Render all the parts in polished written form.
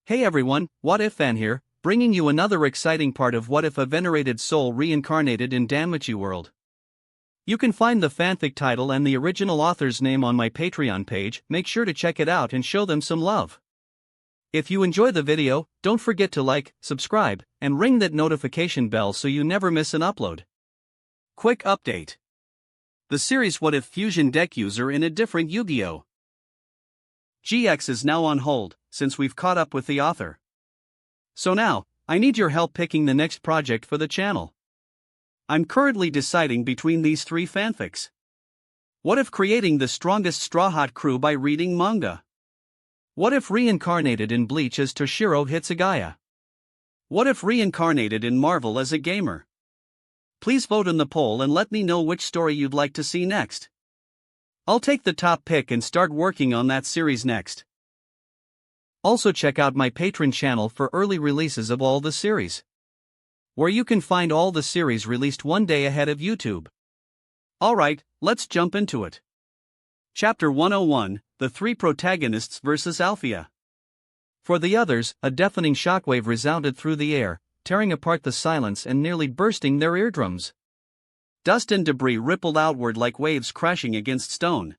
Hey everyone, What If Fan here, bringing you another exciting part of What If a Venerated Soul Reincarnated in Danmachi world. You can find the fanfic title and the original author's name on my Patreon page. Make sure to check it out and show them some love. If you enjoy the video, don't forget to like, subscribe, and ring that notification bell so you never miss an upload. Quick update. The series What If Fusion deck user in a different Yu-Gi-Oh! GX is now on hold, since we've caught up with the author. So now, I need your help picking the next project for the channel. I'm currently deciding between these three fanfics. What if creating the strongest Strawhat crew by reading manga? What if reincarnated in Bleach as Toshiro Hitsugaya? What if reincarnated in Marvel as a gamer? Please vote in the poll and let me know which story you'd like to see next. I'll take the top pick and start working on that series next. Also check out my Patreon channel for early releases of all the series, where you can find all the series released one day ahead of YouTube. Alright, let's jump into it. Chapter 101, The Three Protagonists vs. Althea. For the others, a deafening shockwave resounded through the air, tearing apart the silence and nearly bursting their eardrums. Dust and debris rippled outward like waves crashing against stone.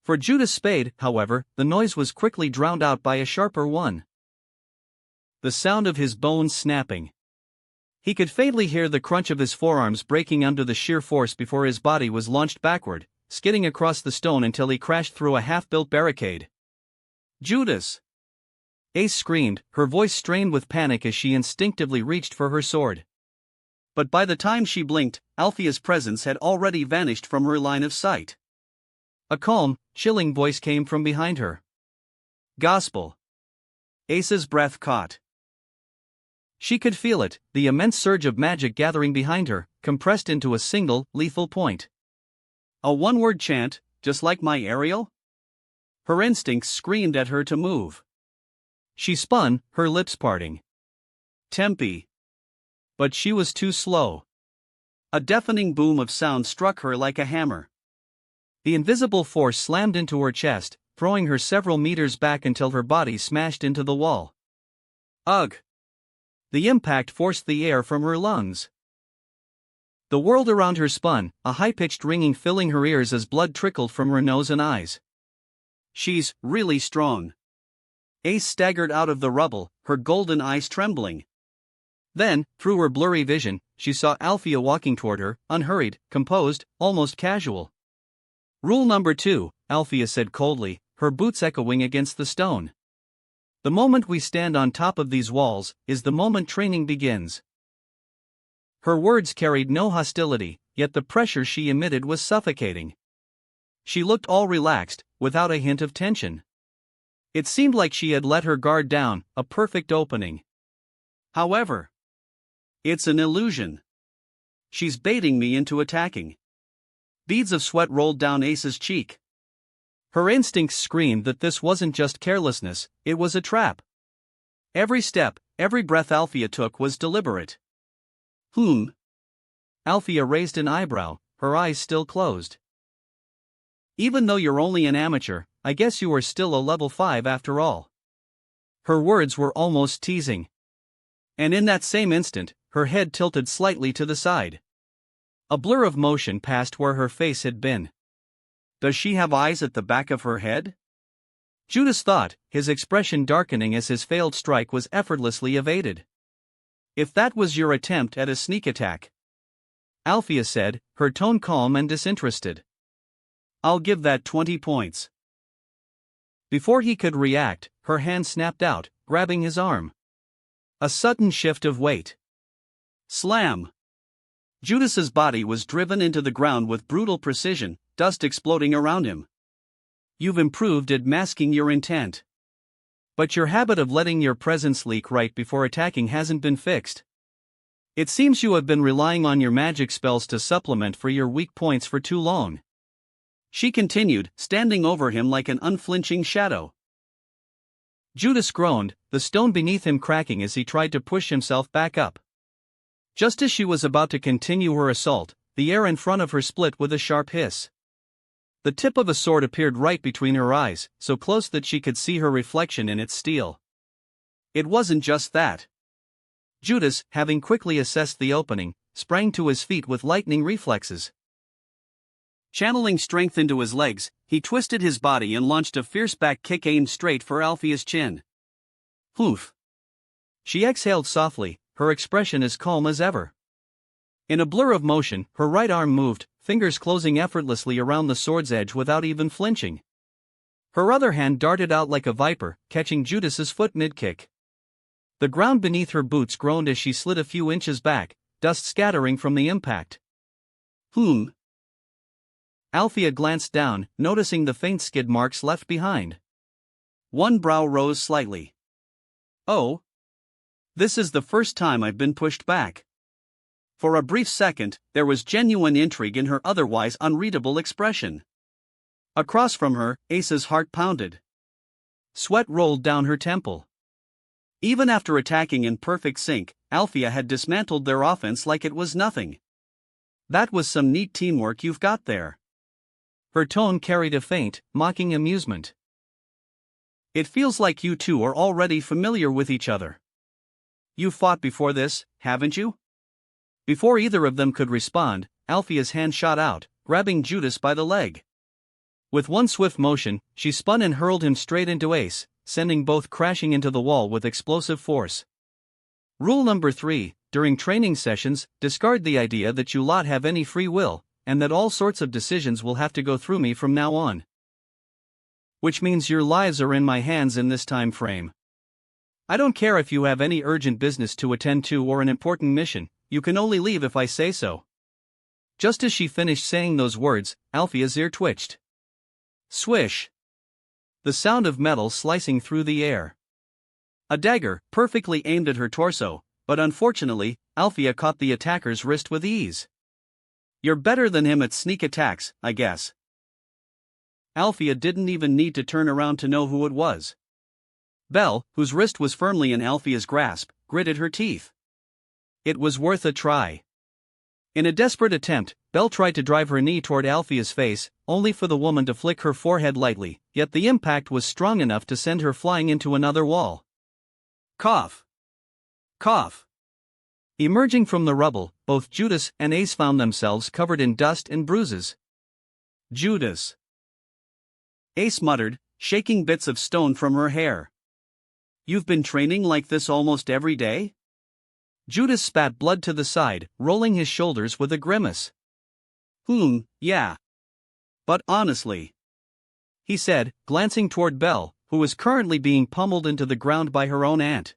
For Judas Spade, however, the noise was quickly drowned out by a sharper one. The sound of his bones snapping. He could faintly hear the crunch of his forearms breaking under the sheer force before his body was launched backward, skidding across the stone until he crashed through a half-built barricade. Judas! Ace screamed, her voice strained with panic as she instinctively reached for her sword. But by the time she blinked, Althea's presence had already vanished from her line of sight. A calm, chilling voice came from behind her. Gospel. Ace's breath caught. She could feel it, the immense surge of magic gathering behind her, compressed into a single, lethal point. A one-word chant, just like my Ariel? Her instincts screamed at her to move. She spun, her lips parting. Tempe. But she was too slow. A deafening boom of sound struck her like a hammer. The invisible force slammed into her chest, throwing her several meters back until her body smashed into the wall. Ugh! The impact forced the air from her lungs. The world around her spun, a high-pitched ringing filling her ears as blood trickled from her nose and eyes. She's really strong. Ace staggered out of the rubble, her golden eyes trembling. Then, through her blurry vision, she saw Althea walking toward her, unhurried, composed, almost casual. Rule number 2, Althea said coldly, her boots echoing against the stone. The moment we stand on top of these walls, is the moment training begins. Her words carried no hostility, yet the pressure she emitted was suffocating. She looked all relaxed, without a hint of tension. It seemed like she had let her guard down, a perfect opening. However, it's an illusion. She's baiting me into attacking. Beads of sweat rolled down Ace's cheek. Her instincts screamed that this wasn't just carelessness, it was a trap. Every step, every breath Althea took was deliberate. Althea raised an eyebrow, her eyes still closed. Even though you're only an amateur, I guess you are still a level 5 after all. Her words were almost teasing. And in that same instant, her head tilted slightly to the side. A blur of motion passed where her face had been. Does she have eyes at the back of her head? Judas thought, his expression darkening as his failed strike was effortlessly evaded. If that was your attempt at a sneak attack, Althea said, her tone calm and disinterested. I'll give that 20 points. Before he could react, her hand snapped out, grabbing his arm. A sudden shift of weight. Slam! Judas's body was driven into the ground with brutal precision, dust exploding around him. You've improved at masking your intent. But your habit of letting your presence leak right before attacking hasn't been fixed. It seems you have been relying on your magic spells to supplement for your weak points for too long. She continued, standing over him like an unflinching shadow. Judas groaned, the stone beneath him cracking as he tried to push himself back up. Just as she was about to continue her assault, the air in front of her split with a sharp hiss. The tip of a sword appeared right between her eyes, so close that she could see her reflection in its steel. It wasn't just that. Judas, having quickly assessed the opening, sprang to his feet with lightning reflexes. Channeling strength into his legs, he twisted his body and launched a fierce back kick aimed straight for Althea's chin. Poof! She exhaled softly, her expression as calm as ever. In a blur of motion, her right arm moved, fingers closing effortlessly around the sword's edge without even flinching. Her other hand darted out like a viper, catching Judas's foot mid-kick. The ground beneath her boots groaned as she slid a few inches back, dust scattering from the impact. Althea glanced down, noticing the faint skid marks left behind. One brow rose slightly. Oh. This is the first time I've been pushed back. For a brief second, there was genuine intrigue in her otherwise unreadable expression. Across from her, Ace's heart pounded. Sweat rolled down her temple. Even after attacking in perfect sync, Althea had dismantled their offense like it was nothing. That was some neat teamwork you've got there. Her tone carried a faint, mocking amusement. It feels like you two are already familiar with each other. You fought before this, haven't you? Before either of them could respond, Althea's hand shot out, grabbing Judas by the leg. With one swift motion, she spun and hurled him straight into Ace, sending both crashing into the wall with explosive force. Rule number 3, during training sessions, discard the idea that you lot have any free will, and that all sorts of decisions will have to go through me from now on. Which means your lives are in my hands in this time frame. I don't care if you have any urgent business to attend to or an important mission, you can only leave if I say so. Just as she finished saying those words, Althea's ear twitched. Swish! The sound of metal slicing through the air. A dagger, perfectly aimed at her torso, but unfortunately, Althea caught the attacker's wrist with ease. You're better than him at sneak attacks, I guess. Althea didn't even need to turn around to know who it was. Belle, whose wrist was firmly in Althea's grasp, gritted her teeth. It was worth a try. In a desperate attempt, Belle tried to drive her knee toward Althea's face, only for the woman to flick her forehead lightly, yet the impact was strong enough to send her flying into another wall. Cough! Cough! Emerging from the rubble, both Judas and Ace found themselves covered in dust and bruises. Judas! Ace muttered, shaking bits of stone from her hair. You've been training like this almost every day? Judas spat blood to the side, rolling his shoulders with a grimace. Yeah. But honestly, he said, glancing toward Belle, who was currently being pummeled into the ground by her own aunt.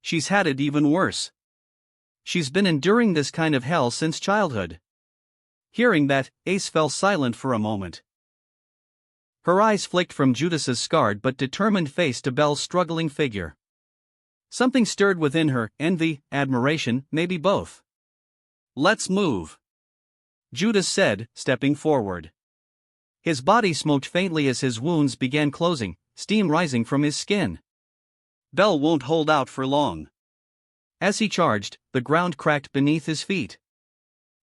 She's had it even worse. She's been enduring this kind of hell since childhood. Hearing that, Ace fell silent for a moment. Her eyes flicked from Judas's scarred but determined face to Belle's struggling figure. Something stirred within her, envy, admiration, maybe both. Let's move, Judas said, stepping forward. His body smoked faintly as his wounds began closing, steam rising from his skin. Belle won't hold out for long. As he charged, the ground cracked beneath his feet.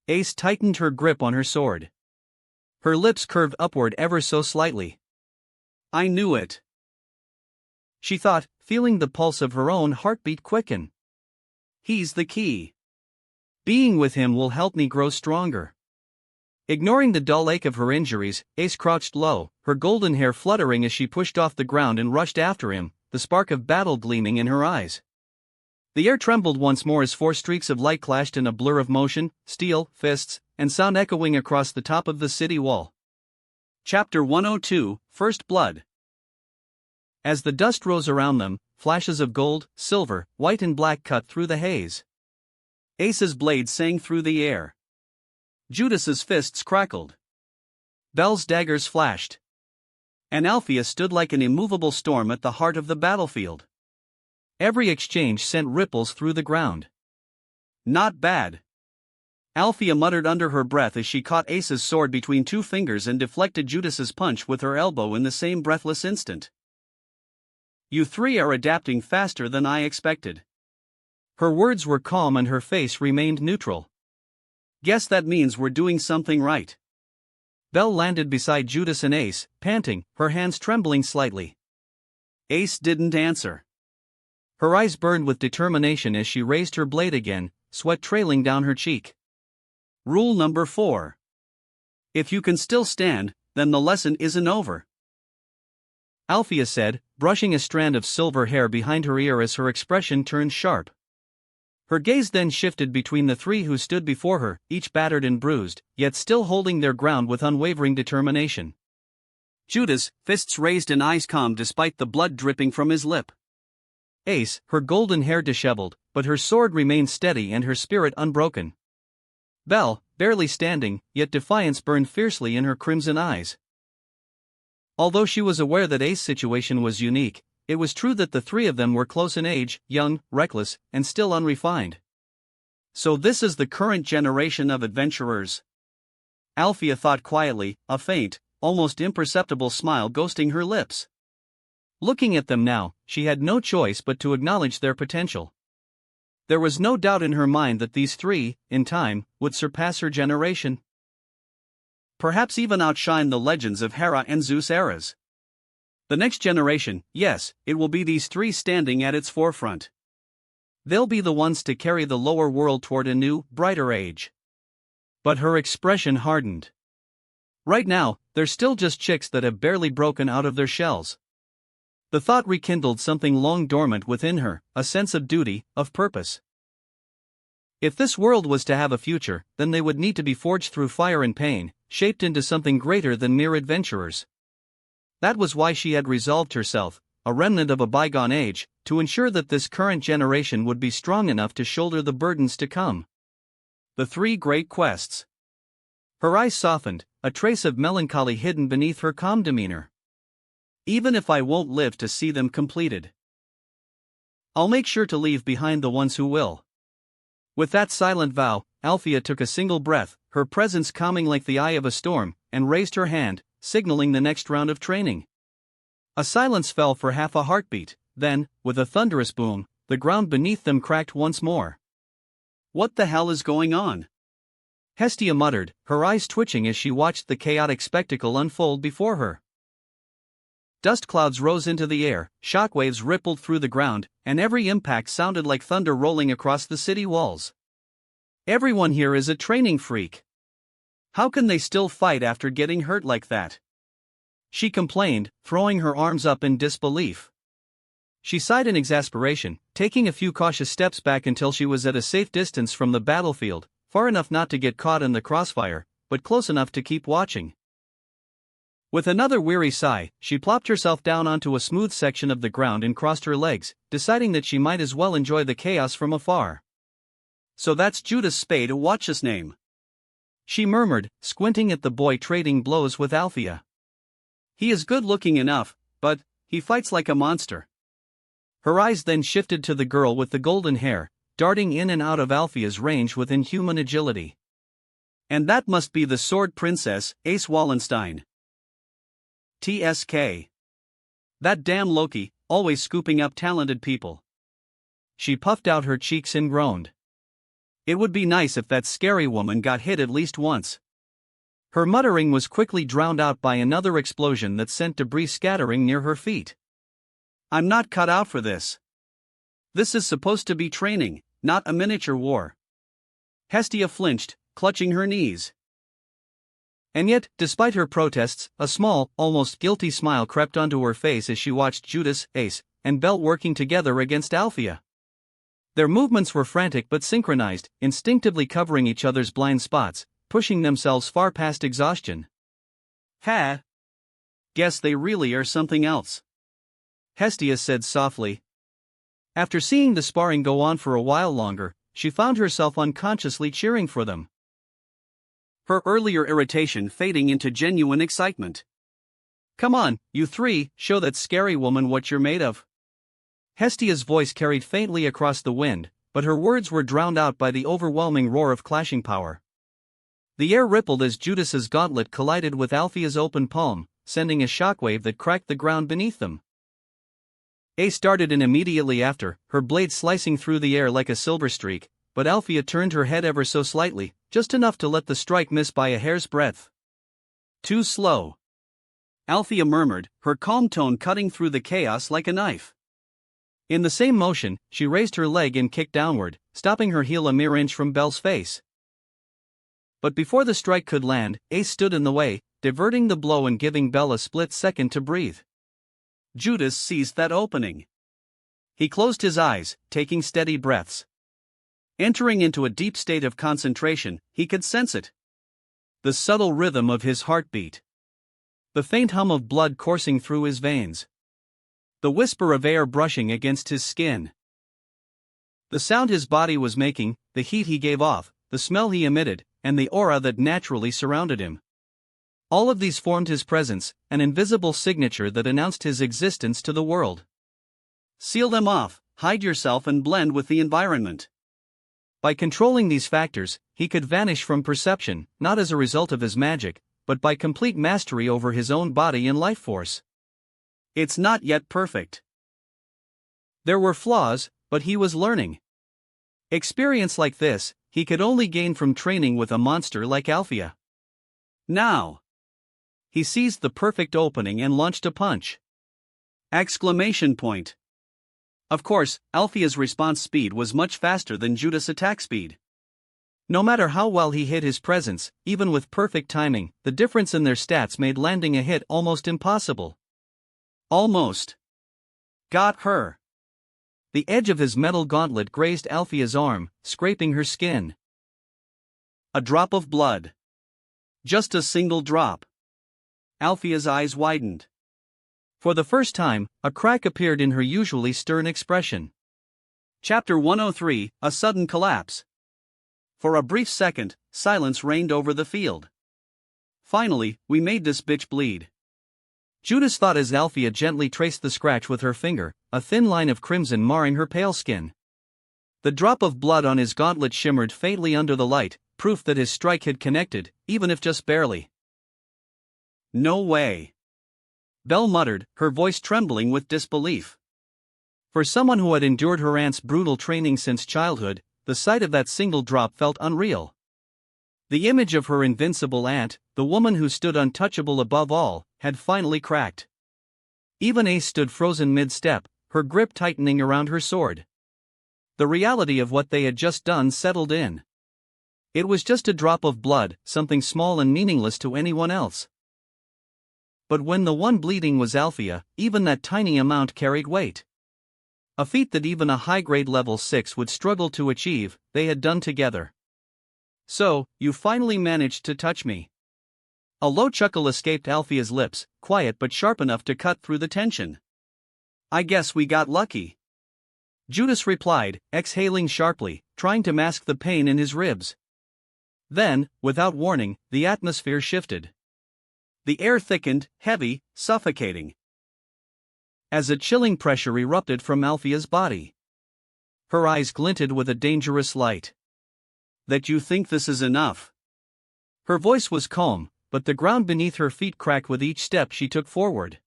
Ace tightened her grip on her sword. Her lips curved upward ever so slightly. I knew it, she thought, feeling the pulse of her own heartbeat quicken. He's the key. Being with him will help me grow stronger. Ignoring the dull ache of her injuries, Ace crouched low, her golden hair fluttering as she pushed off the ground and rushed after him, the spark of battle gleaming in her eyes. The air trembled once more as 4 streaks of light clashed in a blur of motion, steel, fists, and sound echoing across the top of the city wall. Chapter 102, First Blood. As the dust rose around them, flashes of gold, silver, white and black cut through the haze. Ace's blade sang through the air. Judas's fists crackled. Belle's daggers flashed. And Althea stood like an immovable storm at the heart of the battlefield. Every exchange sent ripples through the ground. Not bad, Althea muttered under her breath as she caught Ace's sword between 2 fingers and deflected Judas's punch with her elbow in the same breathless instant. You 3 are adapting faster than I expected. Her words were calm and her face remained neutral. Guess that means we're doing something right. Belle landed beside Judas and Ace, panting, her hands trembling slightly. Ace didn't answer. Her eyes burned with determination as she raised her blade again, sweat trailing down her cheek. Rule number 4. If you can still stand, then the lesson isn't over. Althea said, brushing a strand of silver hair behind her ear as her expression turned sharp. Her gaze then shifted between the three who stood before her, each battered and bruised, yet still holding their ground with unwavering determination. Judas, fists raised and eyes calm despite the blood dripping from his lip. Ace, her golden hair disheveled, but her sword remained steady and her spirit unbroken. Belle, barely standing, yet defiance burned fiercely in her crimson eyes. Although she was aware that Ace's situation was unique, it was true that the three of them were close in age, young, reckless, and still unrefined. So this is the current generation of adventurers. Althea thought quietly, a faint, almost imperceptible smile ghosting her lips. Looking at them now, she had no choice but to acknowledge their potential. There was no doubt in her mind that these three, in time, would surpass her generation. Perhaps even outshine the legends of Hera and Zeus eras. The next generation, yes, it will be these three standing at its forefront. They'll be the ones to carry the lower world toward a new, brighter age. But her expression hardened. Right now, they're still just chicks that have barely broken out of their shells. The thought rekindled something long dormant within her, a sense of duty, of purpose. If this world was to have a future, then they would need to be forged through fire and pain, shaped into something greater than mere adventurers. That was why she had resolved herself, a remnant of a bygone age, to ensure that this current generation would be strong enough to shoulder the burdens to come. The three great quests. Her eyes softened, a trace of melancholy hidden beneath her calm demeanor. Even if I won't live to see them completed, I'll make sure to leave behind the ones who will. With that silent vow, Althea took a single breath, her presence calming like the eye of a storm, and raised her hand, signaling the next round of training. A silence fell for half a heartbeat, then, with a thunderous boom, the ground beneath them cracked once more. What the hell is going on? Hestia muttered, her eyes twitching as she watched the chaotic spectacle unfold before her. Dust clouds rose into the air, shockwaves rippled through the ground, and every impact sounded like thunder rolling across the city walls. Everyone here is a training freak. How can they still fight after getting hurt like that? She complained, throwing her arms up in disbelief. She sighed in exasperation, taking a few cautious steps back until she was at a safe distance from the battlefield, far enough not to get caught in the crossfire, but close enough to keep watching. With another weary sigh, she plopped herself down onto a smooth section of the ground and crossed her legs, deciding that she might as well enjoy the chaos from afar. So that's Judas Spade, what's his name? She murmured, squinting at the boy trading blows with Althea. He is good looking enough, but he fights like a monster. Her eyes then shifted to the girl with the golden hair, darting in and out of Althea's range with inhuman agility. And that must be the Sword Princess, Ace Wallenstein. TSK. That damn Loki, always scooping up talented people. She puffed out her cheeks and groaned. It would be nice if that scary woman got hit at least once. Her muttering was quickly drowned out by another explosion that sent debris scattering near her feet. I'm not cut out for this. This is supposed to be training, not a miniature war. Hestia flinched, clutching her knees. And yet, despite her protests, a small, almost guilty smile crept onto her face as she watched Judas, Ace, and Belle working together against Althea. Their movements were frantic but synchronized, instinctively covering each other's blind spots, pushing themselves far past exhaustion. Ha! Guess they really are something else, Hestia said softly. After seeing the sparring go on for a while longer, she found herself unconsciously cheering for them. Her earlier irritation fading into genuine excitement. Come on, you three, show that scary woman what you're made of. Hestia's voice carried faintly across the wind, but her words were drowned out by the overwhelming roar of clashing power. The air rippled as Judas's gauntlet collided with Althea's open palm, sending a shockwave that cracked the ground beneath them. Ace darted in immediately after, her blade slicing through the air like a silver streak, but Althea turned her head ever so slightly, just enough to let the strike miss by a hair's breadth. Too slow, Althea murmured, her calm tone cutting through the chaos like a knife. In the same motion, she raised her leg and kicked downward, stopping her heel a mere inch from Belle's face. But before the strike could land, Ace stood in the way, diverting the blow and giving Belle a split second to breathe. Judas seized that opening. He closed his eyes, taking steady breaths. Entering into a deep state of concentration, he could sense it. The subtle rhythm of his heartbeat. The faint hum of blood coursing through his veins. The whisper of air brushing against his skin. The sound his body was making, the heat he gave off, the smell he emitted, and the aura that naturally surrounded him. All of these formed his presence, an invisible signature that announced his existence to the world. Seal them off, hide yourself and blend with the environment. By controlling these factors, he could vanish from perception, not as a result of his magic, but by complete mastery over his own body and life force. It's not yet perfect. There were flaws, but he was learning. Experience like this, he could only gain from training with a monster like Althea. Now, he seized the perfect opening and launched a punch. Exclamation point. Of course, Althea's response speed was much faster than Judas' attack speed. No matter how well he hid his presence, even with perfect timing, the difference in their stats made landing a hit almost impossible. Almost. Got her. The edge of his metal gauntlet grazed Althea's arm, scraping her skin. A drop of blood. Just a single drop. Althea's eyes widened. For the first time, a crack appeared in her usually stern expression. Chapter 103, A Sudden Collapse. For a brief second, silence reigned over the field. Finally, we made this bitch bleed. Judas thought as Althea gently traced the scratch with her finger, a thin line of crimson marring her pale skin. The drop of blood on his gauntlet shimmered faintly under the light, proof that his strike had connected, even if just barely. No way. Belle muttered, her voice trembling with disbelief. For someone who had endured her aunt's brutal training since childhood, the sight of that single drop felt unreal. The image of her invincible aunt, the woman who stood untouchable above all, had finally cracked. Even Ace stood frozen mid-step, her grip tightening around her sword. The reality of what they had just done settled in. It was just a drop of blood, something small and meaningless to anyone else. But when the one bleeding was Althea, even that tiny amount carried weight. A feat that even a high-grade level 6 would struggle to achieve, they had done together. So, you finally managed to touch me. A low chuckle escaped Althea's lips, quiet but sharp enough to cut through the tension. I guess we got lucky. Judas replied, exhaling sharply, trying to mask the pain in his ribs. Then, without warning, the atmosphere shifted. The air thickened, heavy, suffocating. As a chilling pressure erupted from Althea's body. Her eyes glinted with a dangerous light. That you think this is enough? Her voice was calm, but the ground beneath her feet cracked with each step she took forward.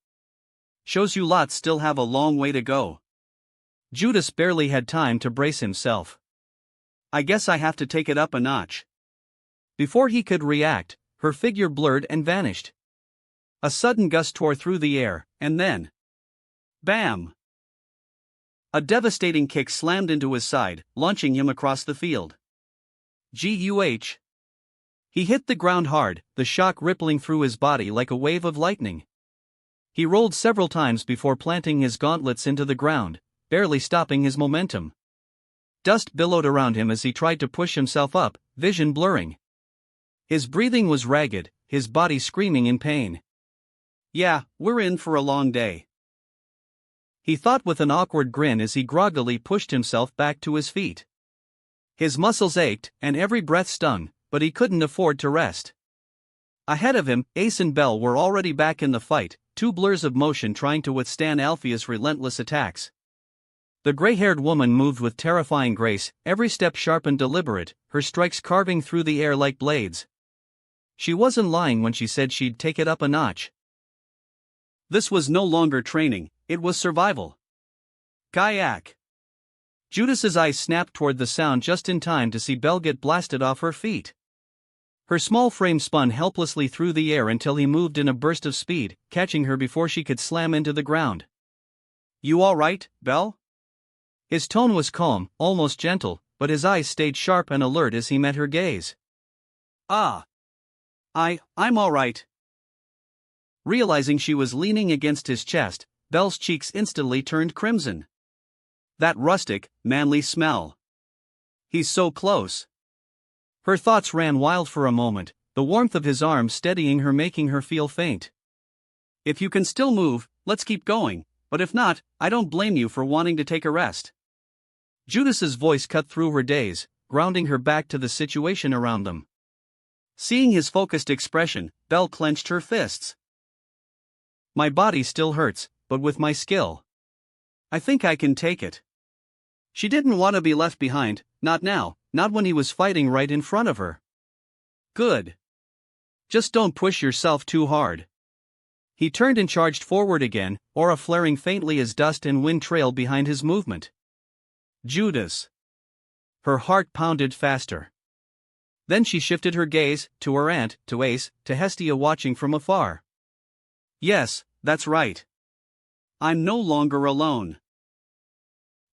Shows you lots still have a long way to go. Judas barely had time to brace himself. I guess I have to take it up a notch. Before he could react, her figure blurred and vanished. A sudden gust tore through the air, and then... Bam! A devastating kick slammed into his side, launching him across the field. Guh! He hit the ground hard, the shock rippling through his body like a wave of lightning. He rolled several times before planting his gauntlets into the ground, barely stopping his momentum. Dust billowed around him as he tried to push himself up, vision blurring. His breathing was ragged, his body screaming in pain. Yeah, we're in for a long day. He thought with an awkward grin as he groggily pushed himself back to his feet. His muscles ached, and every breath stung, but he couldn't afford to rest. Ahead of him, Ace and Belle were already back in the fight, two blurs of motion trying to withstand Althea's relentless attacks. The gray-haired woman moved with terrifying grace, every step sharp and deliberate, her strikes carving through the air like blades. She wasn't lying when she said she'd take it up a notch. This was no longer training, it was survival. Kayak! Judas's eyes snapped toward the sound just in time to see Belle get blasted off her feet. Her small frame spun helplessly through the air until he moved in a burst of speed, catching her before she could slam into the ground. You all right, Belle? His tone was calm, almost gentle, but his eyes stayed sharp and alert as he met her gaze. "Ah. I'm alright." Realizing she was leaning against his chest, Belle's cheeks instantly turned crimson. That rustic, manly smell. He's so close. Her thoughts ran wild for a moment, the warmth of his arm steadying her making her feel faint. "If you can still move, let's keep going, but if not, I don't blame you for wanting to take a rest." Judas's voice cut through her daze, grounding her back to the situation around them. Seeing his focused expression, Belle clenched her fists. "My body still hurts, but with my skill, I think I can take it." She didn't want to be left behind, not now, not when he was fighting right in front of her. "Good. Just don't push yourself too hard." He turned and charged forward again, aura flaring faintly as dust and wind trailed behind his movement. "Judas." Her heart pounded faster. Then she shifted her gaze, to her aunt, to Ace, to Hestia watching from afar. "Yes, that's right. I'm no longer alone."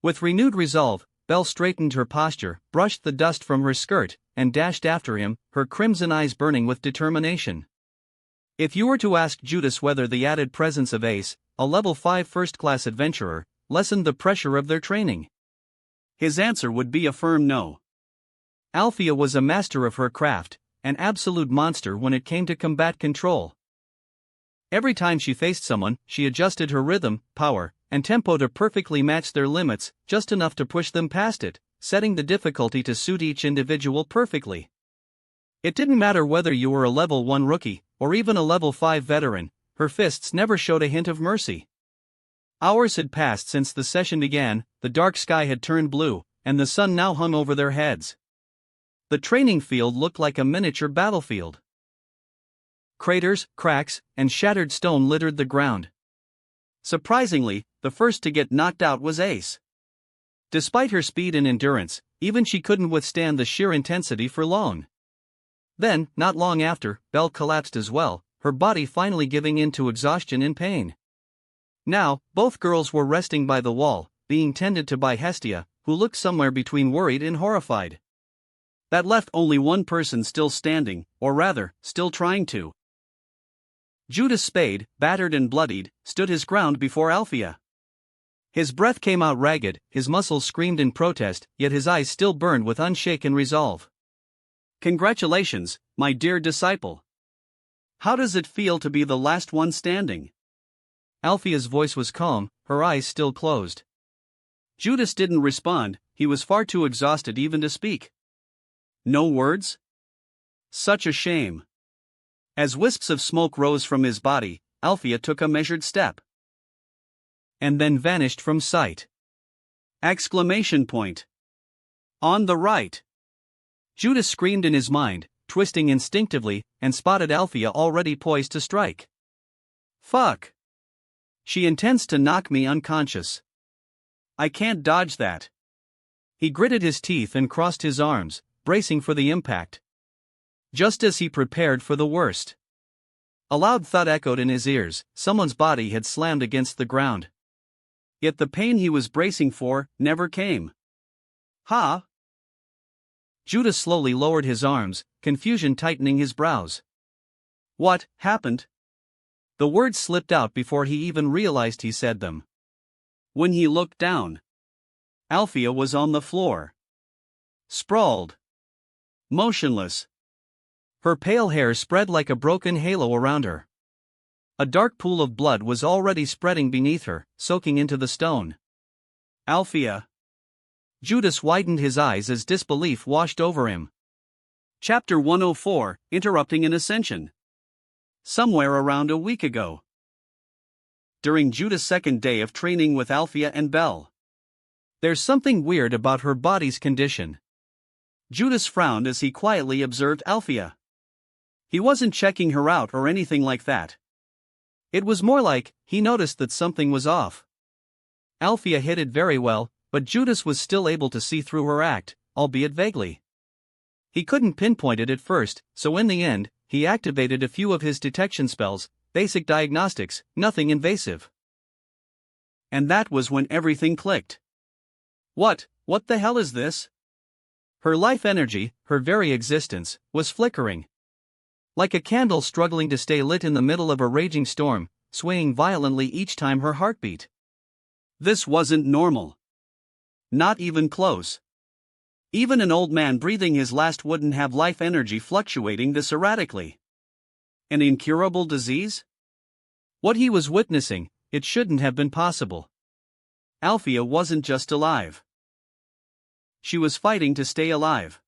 With renewed resolve, Belle straightened her posture, brushed the dust from her skirt, and dashed after him, her crimson eyes burning with determination. If you were to ask Judas whether the added presence of Ace, a level 5 first-class adventurer, lessened the pressure of their training, his answer would be a firm no. Althea was a master of her craft, an absolute monster when it came to combat control. Every time she faced someone, she adjusted her rhythm, power, and tempo to perfectly match their limits, just enough to push them past it, setting the difficulty to suit each individual perfectly. It didn't matter whether you were a level 1 rookie, or even a level 5 veteran, her fists never showed a hint of mercy. Hours had passed since the session began, the dark sky had turned blue, and the sun now hung over their heads. The training field looked like a miniature battlefield. Craters, cracks, and shattered stone littered the ground. Surprisingly, the first to get knocked out was Ace. Despite her speed and endurance, even she couldn't withstand the sheer intensity for long. Then, not long after, Belle collapsed as well, her body finally giving in to exhaustion and pain. Now, both girls were resting by the wall, being tended to by Hestia, who looked somewhere between worried and horrified. That left only one person still standing, or rather, still trying to. Judas Spade, battered and bloodied, stood his ground before Althea. His breath came out ragged, his muscles screamed in protest, yet his eyes still burned with unshaken resolve. "Congratulations, my dear disciple. How does it feel to be the last one standing?" Althea's voice was calm, her eyes still closed. Judas didn't respond, he was far too exhausted even to speak. No words? Such a shame. As wisps of smoke rose from his body, Althea took a measured step. And then vanished from sight. Exclamation point. On the right. Judas screamed in his mind, twisting instinctively, and spotted Althea already poised to strike. Fuck. She intends to knock me unconscious. I can't dodge that. He gritted his teeth and crossed his arms, bracing for the impact. Just as he prepared for the worst, a loud thud echoed in his ears, someone's body had slammed against the ground. Yet the pain he was bracing for never came. Ha! Judas slowly lowered his arms, confusion tightening his brows. What happened? The words slipped out before he even realized he said them. When he looked down, Althea was on the floor. Sprawled. Motionless. Her pale hair spread like a broken halo around her. A dark pool of blood was already spreading beneath her, soaking into the stone. Althea. Judas widened his eyes as disbelief washed over him. Chapter 104, Interrupting an Ascension. Somewhere around a week ago. During Judas' second day of training with Althea and Belle. There's something weird about her body's condition. Judas frowned as he quietly observed Althea. He wasn't checking her out or anything like that. It was more like, he noticed that something was off. Althea hid it very well, but Judas was still able to see through her act, albeit vaguely. He couldn't pinpoint it at first, so in the end, he activated a few of his detection spells, basic diagnostics, nothing invasive. And that was when everything clicked. What the hell is this? Her life energy, her very existence, was flickering. Like a candle struggling to stay lit in the middle of a raging storm, swaying violently each time her heart beat. This wasn't normal. Not even close. Even an old man breathing his last wouldn't have life energy fluctuating this erratically. An incurable disease? What he was witnessing, it shouldn't have been possible. Althea wasn't just alive. She was fighting to stay alive.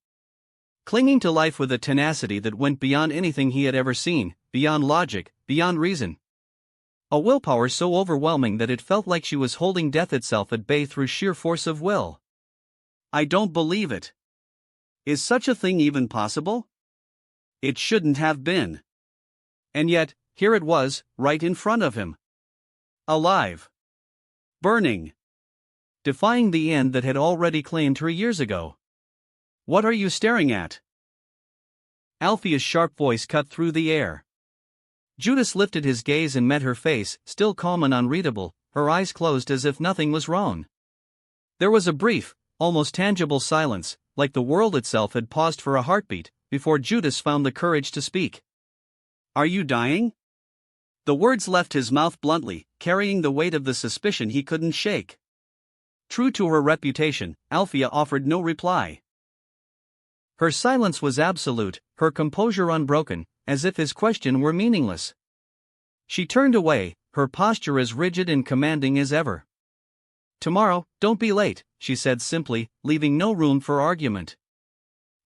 Clinging to life with a tenacity that went beyond anything he had ever seen, beyond logic, beyond reason. A willpower so overwhelming that it felt like she was holding death itself at bay through sheer force of will. I don't believe it. Is such a thing even possible? It shouldn't have been. And yet, here it was, right in front of him. Alive. Burning. Defying the end that had already claimed her years ago. What are you staring at? Althea's sharp voice cut through the air. Judas lifted his gaze and met her face, still calm and unreadable, her eyes closed as if nothing was wrong. There was a brief, almost tangible silence, like the world itself had paused for a heartbeat, before Judas found the courage to speak. Are you dying? The words left his mouth bluntly, carrying the weight of the suspicion he couldn't shake. True to her reputation, Althea offered no reply. Her silence was absolute, her composure unbroken, as if his question were meaningless. She turned away, her posture as rigid and commanding as ever. Tomorrow, don't be late, she said simply, leaving no room for argument.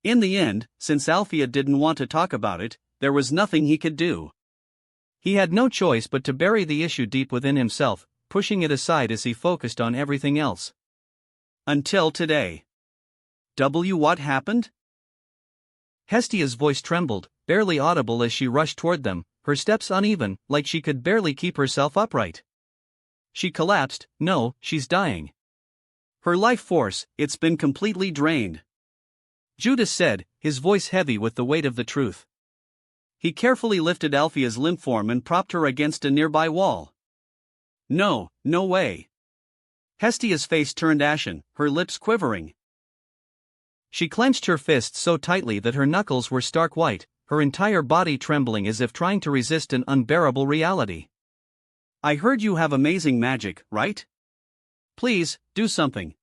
In the end, since Althea didn't want to talk about it, there was nothing he could do. He had no choice but to bury the issue deep within himself, pushing it aside as he focused on everything else. Until today. What happened? Hestia's voice trembled, barely audible as she rushed toward them, her steps uneven, like she could barely keep herself upright. She collapsed. No, she's dying. Her life force, it's been completely drained. Judas said, his voice heavy with the weight of the truth. He carefully lifted Althea's limp form and propped her against a nearby wall. No way. Hestia's face turned ashen, her lips quivering. She clenched her fists so tightly that her knuckles were stark white, her entire body trembling as if trying to resist an unbearable reality. I heard you have amazing magic, right? Please, do something.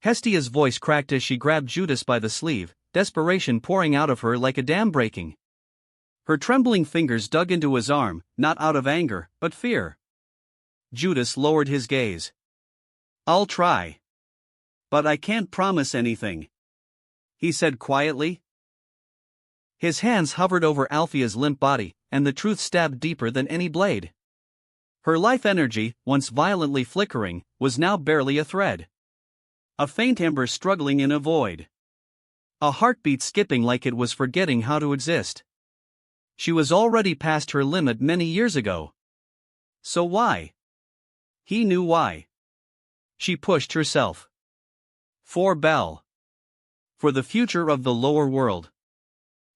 Hestia's voice cracked as she grabbed Judas by the sleeve, desperation pouring out of her like a dam breaking. Her trembling fingers dug into his arm, not out of anger, but fear. Judas lowered his gaze. I'll try. But I can't promise anything, he said quietly. His hands hovered over Althea's limp body, and the truth stabbed deeper than any blade. Her life energy, once violently flickering, was now barely a thread. A faint ember struggling in a void. A heartbeat skipping like it was forgetting how to exist. She was already past her limit many years ago. So why? He knew why. She pushed herself. For Belle. For the future of the lower world.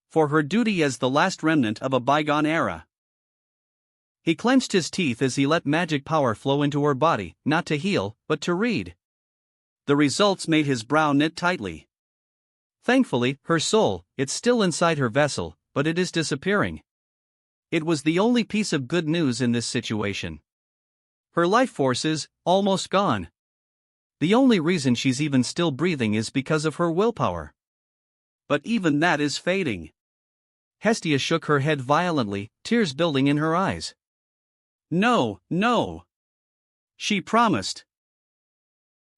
For her duty as the last remnant of a bygone era. He clenched his teeth as he let magic power flow into her body, not to heal, but to read. The results made his brow knit tightly. Thankfully, her soul, it's still inside her vessel, but it is disappearing. It was the only piece of good news in this situation. Her life force is almost gone. The only reason she's even still breathing is because of her willpower. But even that is fading. Hestia shook her head violently, tears building in her eyes. No. She promised.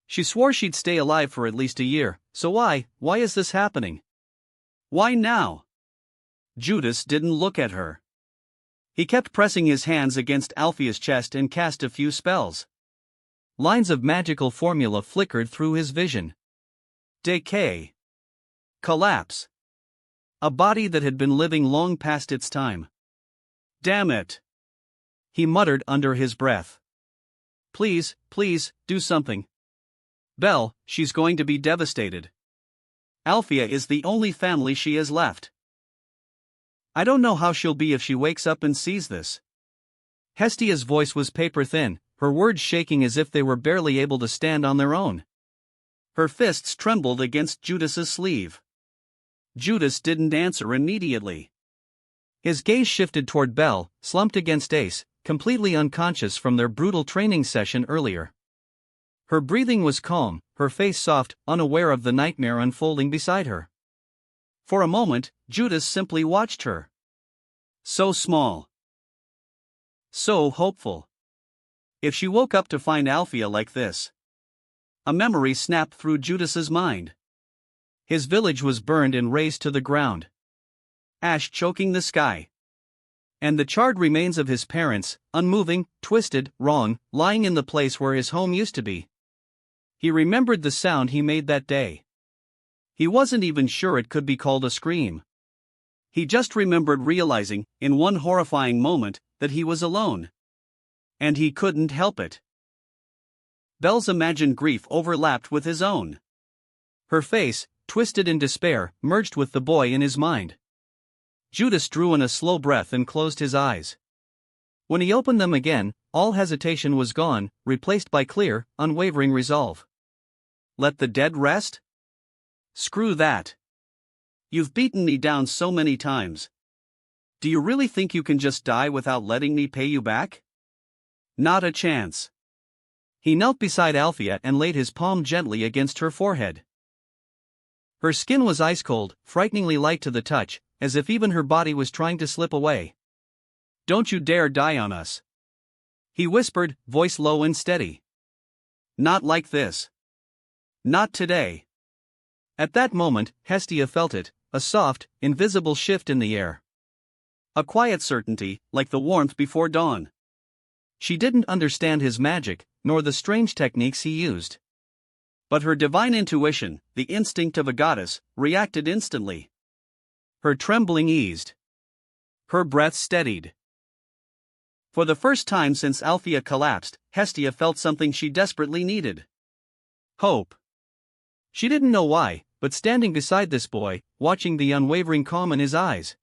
She swore she'd stay alive for at least a year, so why is this happening? Why now? Judas didn't look at her. He kept pressing his hands against Althea's chest and cast a few spells. Lines of magical formula flickered through his vision. Decay. Collapse. A body that had been living long past its time. Damn it. He muttered under his breath. Please, do something. Belle, she's going to be devastated. Althea is the only family she has left. I don't know how she'll be if she wakes up and sees this. Hestia's voice was paper thin, her words shaking as if they were barely able to stand on their own. Her fists trembled against Judas's sleeve. Judas didn't answer immediately. His gaze shifted toward Belle, slumped against Ace, completely unconscious from their brutal training session earlier. Her breathing was calm, her face soft, unaware of the nightmare unfolding beside her. For a moment, Judas simply watched her. So small. So hopeful. If she woke up to find Althea like this. A memory snapped through Judas's mind. His village was burned and razed to the ground. Ash choking the sky. And the charred remains of his parents, unmoving, twisted, wrong, lying in the place where his home used to be. He remembered the sound he made that day. He wasn't even sure it could be called a scream. He just remembered realizing, in one horrifying moment, that he was alone. And he couldn't help it. Belle's imagined grief overlapped with his own. Her face, twisted in despair, merged with the boy in his mind. Judas drew in a slow breath and closed his eyes. When he opened them again, all hesitation was gone, replaced by clear, unwavering resolve. Let the dead rest? Screw that. You've beaten me down so many times. Do you really think you can just die without letting me pay you back? Not a chance. He knelt beside Althea and laid his palm gently against her forehead. Her skin was ice-cold, frighteningly light to the touch, as if even her body was trying to slip away. Don't you dare die on us. He whispered, voice low and steady. Not like this. Not today. At that moment, Hestia felt it, a soft, invisible shift in the air. A quiet certainty, like the warmth before dawn. She didn't understand his magic, nor the strange techniques he used. But her divine intuition, the instinct of a goddess, reacted instantly. Her trembling eased. Her breath steadied. For the first time since Althea collapsed, Hestia felt something she desperately needed. Hope. She didn't know why, but standing beside this boy, watching the unwavering calm in his eyes,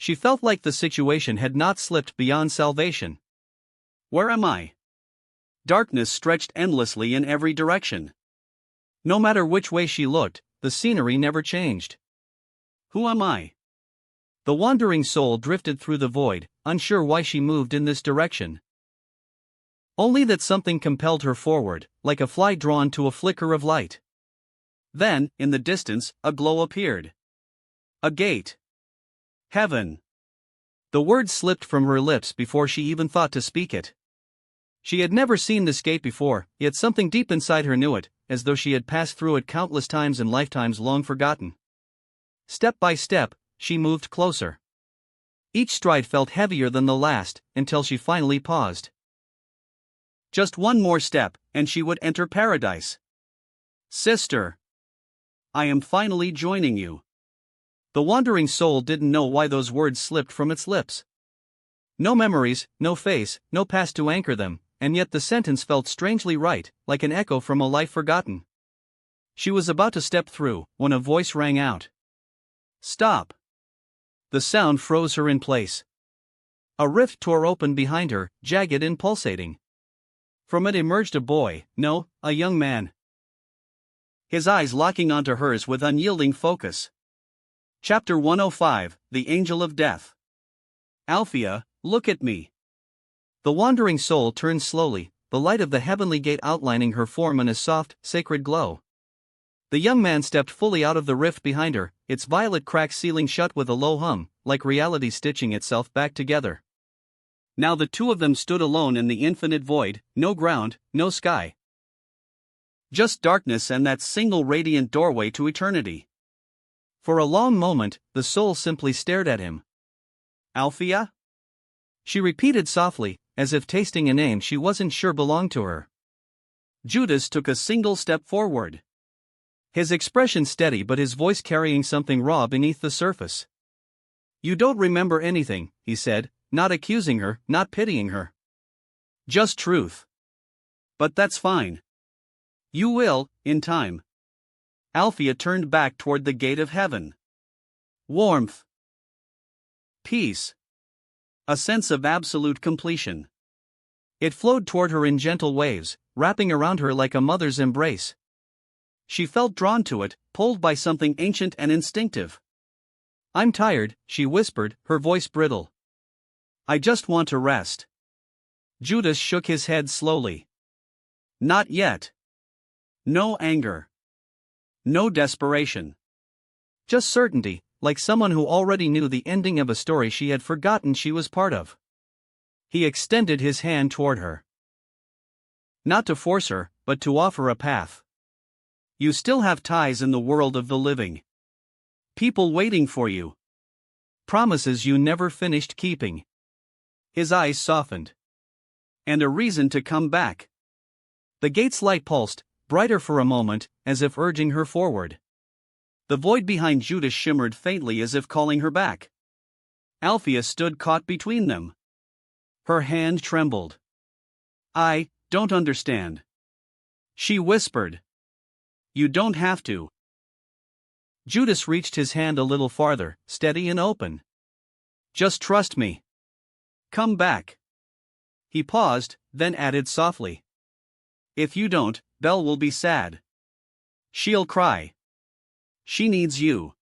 she felt like the situation had not slipped beyond salvation. Where am I? Darkness stretched endlessly in every direction. No matter which way she looked, the scenery never changed. Who am I? The wandering soul drifted through the void, unsure why she moved in this direction. Only that something compelled her forward, like a fly drawn to a flicker of light. Then, in the distance, a glow appeared. A gate. Heaven. The words slipped from her lips before she even thought to speak it. She had never seen this gate before, yet something deep inside her knew it, as though she had passed through it countless times in lifetimes long forgotten. Step by step, she moved closer. Each stride felt heavier than the last, until she finally paused. Just one more step, and she would enter paradise. Sister. I am finally joining you. The wandering soul didn't know why those words slipped from its lips. No memories, no face, no past to anchor them, and yet the sentence felt strangely right, like an echo from a life forgotten. She was about to step through, when a voice rang out. Stop. The sound froze her in place. A rift tore open behind her, jagged and pulsating. From it emerged a boy, no, a young man. His eyes locking onto hers with unyielding focus. Chapter 105, The Angel of Death. Althea, look at me. The wandering soul turned slowly, the light of the heavenly gate outlining her form in a soft, sacred glow. The young man stepped fully out of the rift behind her, its violet crack sealing shut with a low hum, like reality stitching itself back together. Now the two of them stood alone in the infinite void, no ground, no sky. Just darkness and that single radiant doorway to eternity. For a long moment, the soul simply stared at him. Althea? She repeated softly, as if tasting a name she wasn't sure belonged to her. Judas took a single step forward. His expression steady but his voice carrying something raw beneath the surface. You don't remember anything, he said, not accusing her, not pitying her. Just truth. But that's fine. You will, in time. Althea turned back toward the gate of heaven. Warmth. Peace. A sense of absolute completion. It flowed toward her in gentle waves, wrapping around her like a mother's embrace. She felt drawn to it, pulled by something ancient and instinctive. I'm tired, she whispered, her voice brittle. I just want to rest. Judas shook his head slowly. Not yet. No anger. No desperation. Just certainty, like someone who already knew the ending of a story she had forgotten she was part of. He extended his hand toward her. Not to force her, but to offer a path. You still have ties in the world of the living. People waiting for you. Promises you never finished keeping. His eyes softened. And a reason to come back. The gate's light pulsed, brighter for a moment, as if urging her forward. The void behind Judas shimmered faintly as if calling her back. Althea stood caught between them. Her hand trembled. I don't understand. She whispered. You don't have to. Judas reached his hand a little farther, steady and open. Just trust me. Come back. He paused, then added softly. If you don't, Belle will be sad. She'll cry. She needs you.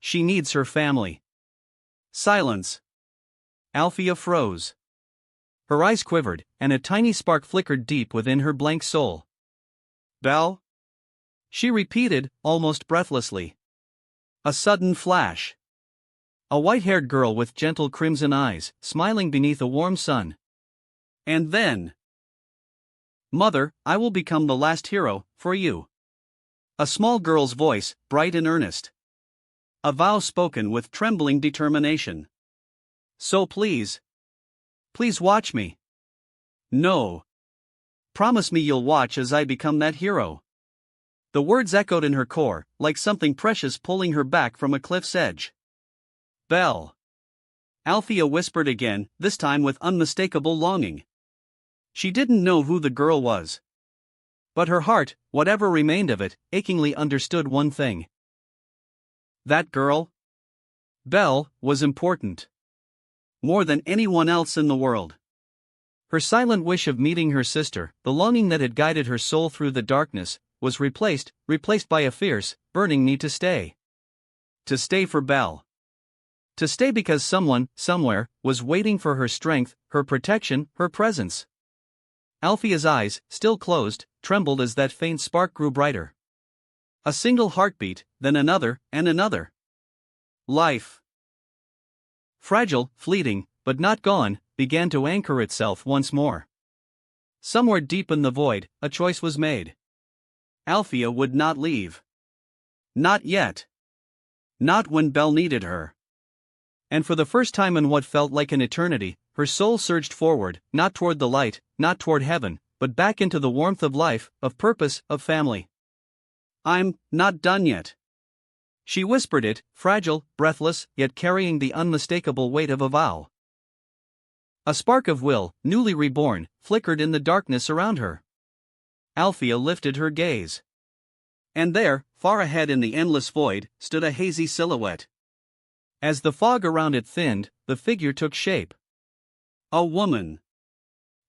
She needs her family. Silence. Althea froze. Her eyes quivered, and a tiny spark flickered deep within her blank soul. Belle? She repeated, almost breathlessly. A sudden flash. A white-haired girl with gentle crimson eyes, smiling beneath a warm sun. And then. Mother, I will become the last hero, for you. A small girl's voice, bright and earnest. A vow spoken with trembling determination. So please. Please watch me. No. Promise me you'll watch as I become that hero. The words echoed in her core, like something precious pulling her back from a cliff's edge. Belle. Althea whispered again, this time with unmistakable longing. She didn't know who the girl was. But her heart, whatever remained of it, achingly understood one thing. That girl? Belle, was important. More than anyone else in the world. Her silent wish of meeting her sister, the longing that had guided her soul through the darkness, was replaced by a fierce, burning need to stay. To stay for Belle. To stay because someone, somewhere, was waiting for her strength, her protection, her presence. Althea's eyes, still closed, trembled as that faint spark grew brighter. A single heartbeat, then another, and another. Life. Fragile, fleeting, but not gone, began to anchor itself once more. Somewhere deep in the void, a choice was made. Althea would not leave. Not yet. Not when Belle needed her. And for the first time in what felt like an eternity, her soul surged forward, not toward the light, not toward heaven, but back into the warmth of life, of purpose, of family. I'm not done yet. She whispered it, fragile, breathless, yet carrying the unmistakable weight of a vow. A spark of will, newly reborn, flickered in the darkness around her. Althea lifted her gaze. And there, far ahead in the endless void, stood a hazy silhouette. As the fog around it thinned, the figure took shape. A woman.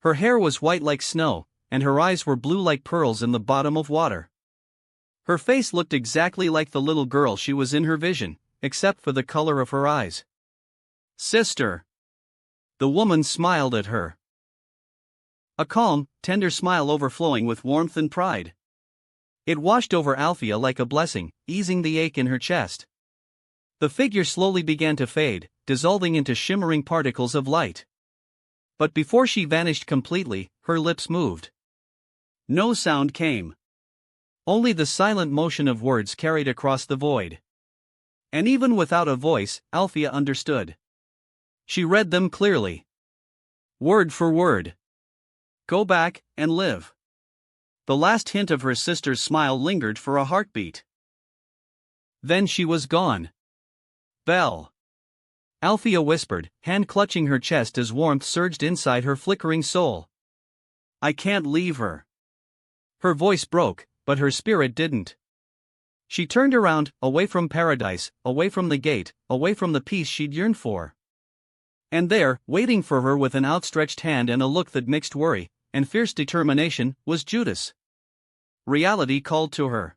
Her hair was white like snow, and her eyes were blue like pearls in the bottom of water. Her face looked exactly like the little girl she was in her vision, except for the color of her eyes. Sister. The woman smiled at her. A calm, tender smile overflowing with warmth and pride. It washed over Althea like a blessing, easing the ache in her chest. The figure slowly began to fade, dissolving into shimmering particles of light. But before she vanished completely, her lips moved. No sound came. Only the silent motion of words carried across the void. And even without a voice, Althea understood. She read them clearly. Word for word. Go back, and live. The last hint of her sister's smile lingered for a heartbeat. Then she was gone. Belle. Althea whispered, hand clutching her chest as warmth surged inside her flickering soul. I can't leave her. Her voice broke, but her spirit didn't. She turned around, away from paradise, away from the gate, away from the peace she'd yearned for. And there, waiting for her with an outstretched hand and a look that mixed worry and fierce determination, was Judas. Reality called to her.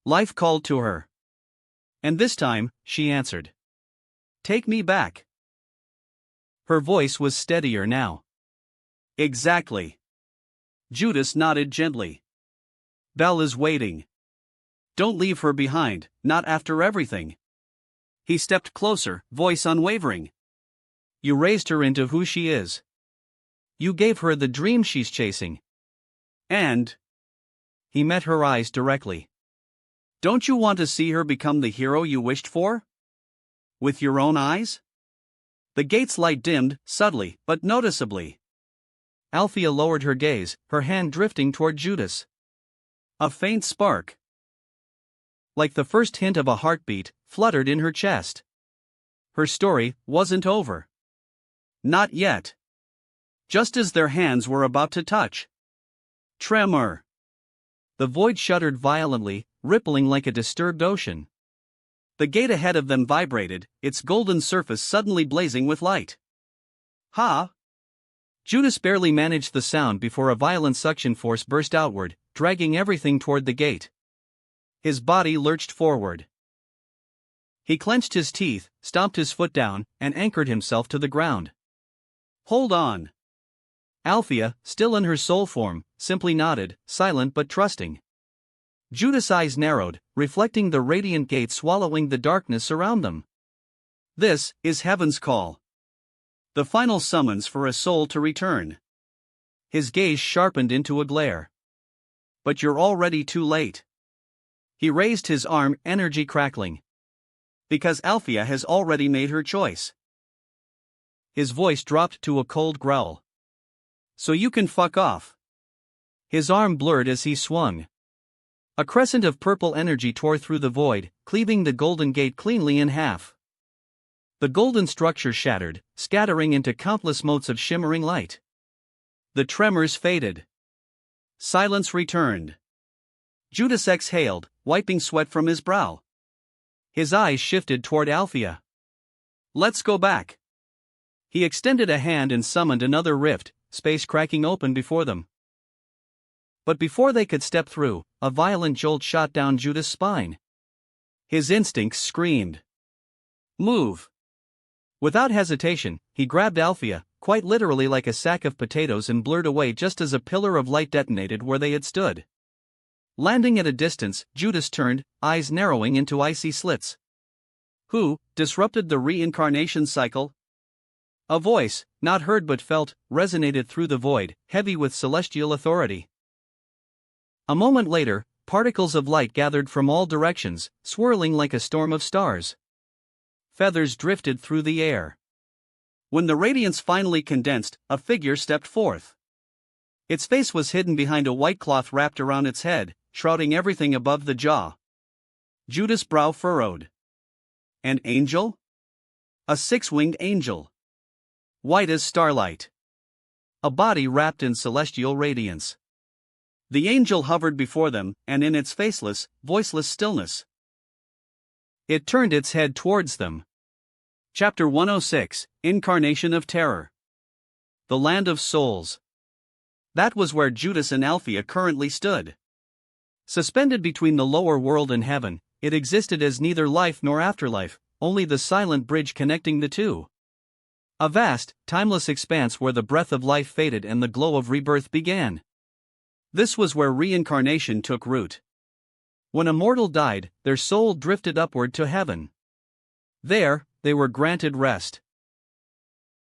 Life called to her. And this time, she answered. Take me back. Her voice was steadier now. Exactly. Judas nodded gently. Belle is waiting. Don't leave her behind, not after everything. He stepped closer, voice unwavering. You raised her into who she is. You gave her the dream she's chasing. And he met her eyes directly. Don't you want to see her become the hero you wished for? With your own eyes? The gate's light dimmed, subtly, but noticeably. Althea lowered her gaze, her hand drifting toward Judas. A faint spark, like the first hint of a heartbeat, fluttered in her chest. Her story wasn't over. Not yet. Just as their hands were about to touch. Tremor. The void shuddered violently, rippling like a disturbed ocean. The gate ahead of them vibrated, its golden surface suddenly blazing with light. Ha! Judas barely managed the sound before a violent suction force burst outward, dragging everything toward the gate. His body lurched forward. He clenched his teeth, stomped his foot down, and anchored himself to the ground. Hold on. Althea, still in her soul form, simply nodded, silent but trusting. Judas' eyes narrowed, reflecting the radiant gate swallowing the darkness around them. This is heaven's call. The final summons for a soul to return. His gaze sharpened into a glare. But you're already too late. He raised his arm, energy crackling. Because Althea has already made her choice. His voice dropped to a cold growl. So you can fuck off. His arm blurred as he swung. A crescent of purple energy tore through the void, cleaving the golden gate cleanly in half. The golden structure shattered, scattering into countless motes of shimmering light. The tremors faded. Silence returned. Judas exhaled, wiping sweat from his brow. His eyes shifted toward Althea. Let's go back. He extended a hand and summoned another rift, space cracking open before them. But before they could step through, a violent jolt shot down Judas' spine. His instincts screamed. Move. Without hesitation, he grabbed Althea, quite literally like a sack of potatoes, and blurred away just as a pillar of light detonated where they had stood. Landing at a distance, Judas turned, eyes narrowing into icy slits. Who disrupted the reincarnation cycle? A voice, not heard but felt, resonated through the void, heavy with celestial authority. A moment later, particles of light gathered from all directions, swirling like a storm of stars. Feathers drifted through the air. When the radiance finally condensed, a figure stepped forth. Its face was hidden behind a white cloth wrapped around its head, shrouding everything above the jaw. Judas' brow furrowed. An angel? A six-winged angel. White as starlight. A body wrapped in celestial radiance. The angel hovered before them, and in its faceless, voiceless stillness, it turned its head towards them. Chapter 106, Incarnation of Terror. The Land of Souls. That was where Judas and Althea currently stood. Suspended between the lower world and heaven, it existed as neither life nor afterlife, only the silent bridge connecting the two. A vast, timeless expanse where the breath of life faded and the glow of rebirth began. This was where reincarnation took root. When a mortal died, their soul drifted upward to heaven. There, they were granted rest.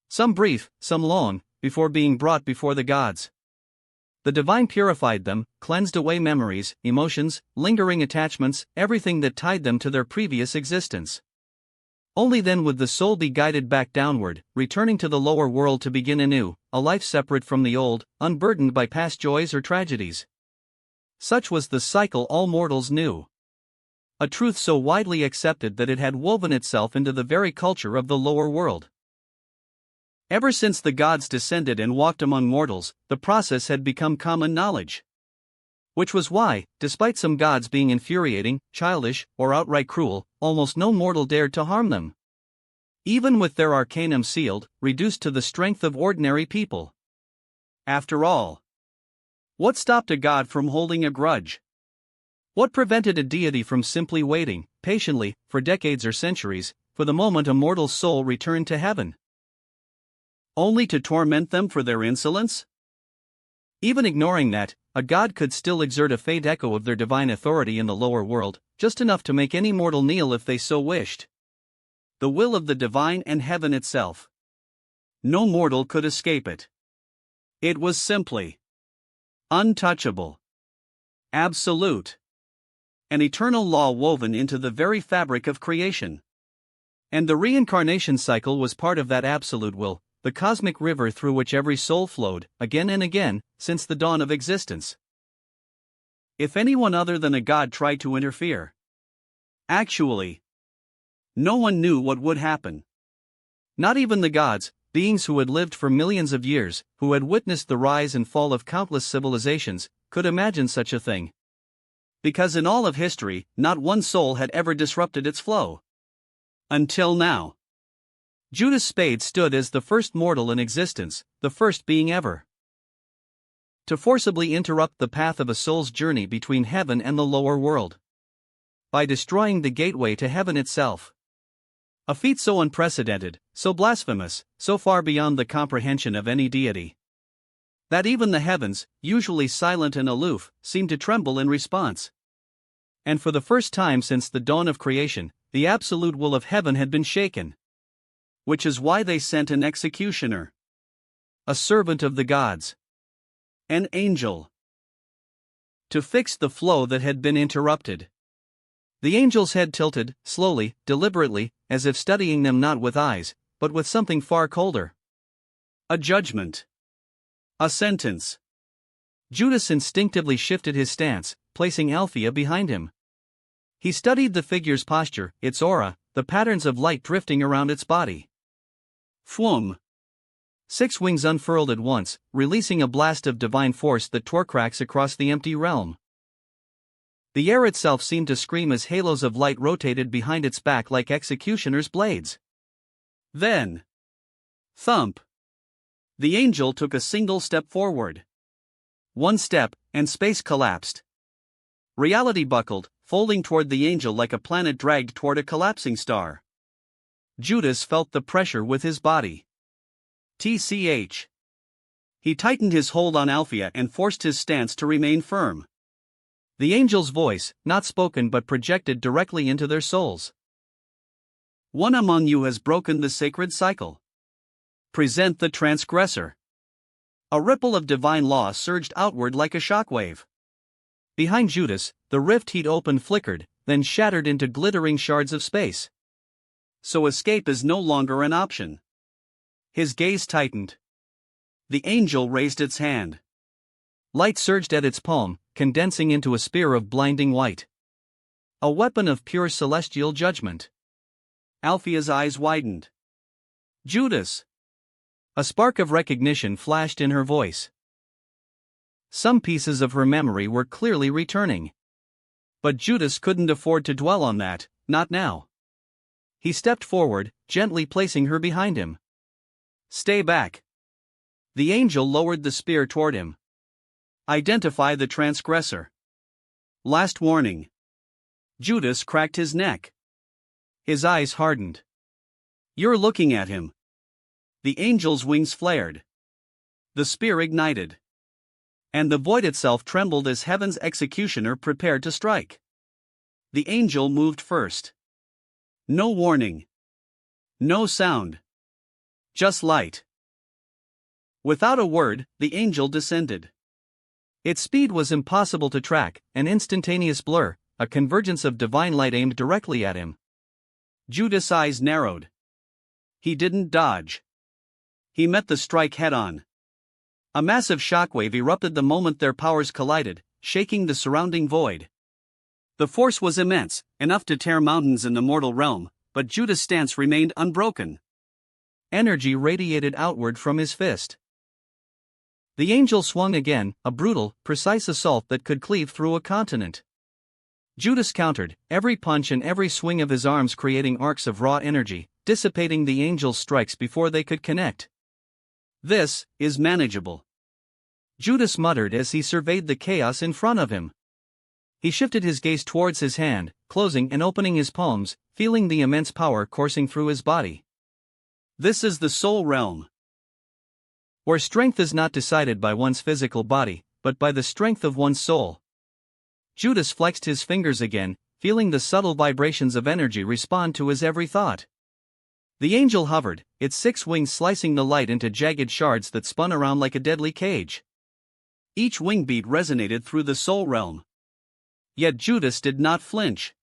Some brief, some long, before being brought before the gods. The divine purified them, cleansed away memories, emotions, lingering attachments, everything that tied them to their previous existence. Only then would the soul be guided back downward, returning to the lower world to begin anew, a life separate from the old, unburdened by past joys or tragedies. Such was the cycle all mortals knew. A truth so widely accepted that it had woven itself into the very culture of the lower world. Ever since the gods descended and walked among mortals, the process had become common knowledge. Which was why, despite some gods being infuriating, childish, or outright cruel, almost no mortal dared to harm them. Even with their arcanum sealed, reduced to the strength of ordinary people. After all, what stopped a god from holding a grudge? What prevented a deity from simply waiting, patiently, for decades or centuries, for the moment a mortal's soul returned to heaven? Only to torment them for their insolence? Even ignoring that, a god could still exert a faint echo of their divine authority in the lower world, just enough to make any mortal kneel if they so wished. The will of the divine and heaven itself. No mortal could escape it. It was simply untouchable, absolute, an eternal law woven into the very fabric of creation. And the reincarnation cycle was part of that absolute will, the cosmic river through which every soul flowed, again and again, since the dawn of existence. If anyone other than a god tried to interfere, actually, no one knew what would happen. Not even the gods, beings who had lived for millions of years, who had witnessed the rise and fall of countless civilizations, could imagine such a thing. Because in all of history, not one soul had ever disrupted its flow. Until now. Judas Spade stood as the first mortal in existence, the first being ever to forcibly interrupt the path of a soul's journey between heaven and the lower world, by destroying the gateway to heaven itself. A feat so unprecedented, so blasphemous, so far beyond the comprehension of any deity, that even the heavens, usually silent and aloof, seemed to tremble in response. And for the first time since the dawn of creation, the absolute will of heaven had been shaken. Which is why they sent an executioner, a servant of the gods, an angel, to fix the flow that had been interrupted. The angel's head tilted, slowly, deliberately, as if studying them not with eyes, but with something far colder. A judgment. A sentence. Judas instinctively shifted his stance, placing Althea behind him. He studied the figure's posture, its aura, the patterns of light drifting around its body. Fwum. 6 wings unfurled at once, releasing a blast of divine force that tore cracks across the empty realm. The air itself seemed to scream as halos of light rotated behind its back like executioner's blades. Then, thump. The angel took a single step forward. One step, and space collapsed. Reality buckled, folding toward the angel like a planet dragged toward a collapsing star. Judas felt the pressure with his body. TCH. He tightened his hold on Althea and forced his stance to remain firm. The angel's voice, not spoken but projected directly into their souls. One among you has broken the sacred cycle. Present the transgressor. A ripple of divine law surged outward like a shockwave. Behind Judas, the rift he'd opened flickered, then shattered into glittering shards of space. So escape is no longer an option. His gaze tightened. The angel raised its hand. Light surged at its palm, condensing into a spear of blinding white. A weapon of pure celestial judgment. Althea's eyes widened. Judas! A spark of recognition flashed in her voice. Some pieces of her memory were clearly returning. But Judas couldn't afford to dwell on that, not now. He stepped forward, gently placing her behind him. Stay back. The angel lowered the spear toward him. Identify the transgressor. Last warning. Judas cracked his neck. His eyes hardened. You're looking at him. The angel's wings flared. The spear ignited. And the void itself trembled as heaven's executioner prepared to strike. The angel moved first. No warning. No sound. Just light. Without a word, the angel descended. Its speed was impossible to track, an instantaneous blur, a convergence of divine light aimed directly at him. Judas' eyes narrowed. He didn't dodge. He met the strike head-on. A massive shockwave erupted the moment their powers collided, shaking the surrounding void. The force was immense, enough to tear mountains in the mortal realm, but Judas' stance remained unbroken. Energy radiated outward from his fist. The angel swung again, a brutal, precise assault that could cleave through a continent. Judas countered, every punch and every swing of his arms creating arcs of raw energy, dissipating the angel's strikes before they could connect. This is manageable, Judas muttered as he surveyed the chaos in front of him. He shifted his gaze towards his hand, closing and opening his palms, feeling the immense power coursing through his body. This is the soul realm, where strength is not decided by one's physical body, but by the strength of one's soul. Judas flexed his fingers again, feeling the subtle vibrations of energy respond to his every thought. The angel hovered, its 6 wings slicing the light into jagged shards that spun around like a deadly cage. Each wing beat resonated through the soul realm. Yet Judas did not flinch.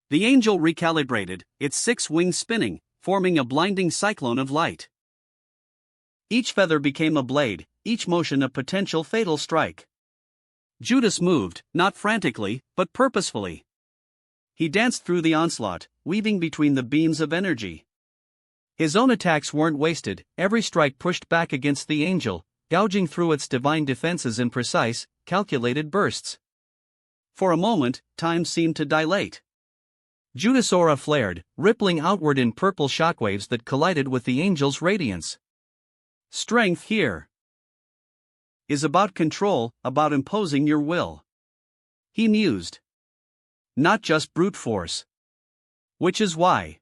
The angel recalibrated, its 6 wings spinning, forming a blinding cyclone of light. Each feather became a blade, each motion a potential fatal strike. Judas moved, not frantically, but purposefully. He danced through the onslaught, weaving between the beams of energy. His own attacks weren't wasted, every strike pushed back against the angel, gouging through its divine defenses in precise, calculated bursts. For a moment, time seemed to dilate. Judas' aura flared, rippling outward in purple shockwaves that collided with the angel's radiance. Strength here is about control, about imposing your will, he mused. Not just brute force. Which is why.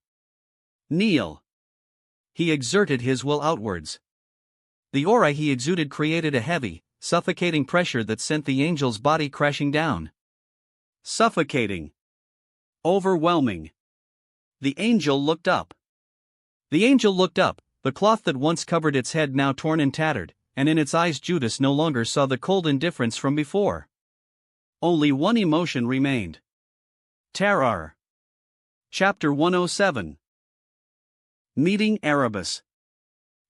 Kneel. He exerted his will outwards. The aura he exuded created a heavy, suffocating pressure that sent the angel's body crashing down. Suffocating. Overwhelming. The angel looked up. The cloth that once covered its head now torn and tattered, and in its eyes Judas no longer saw the cold indifference from before. Only one emotion remained. Terror. Chapter 107. Meeting Erebus.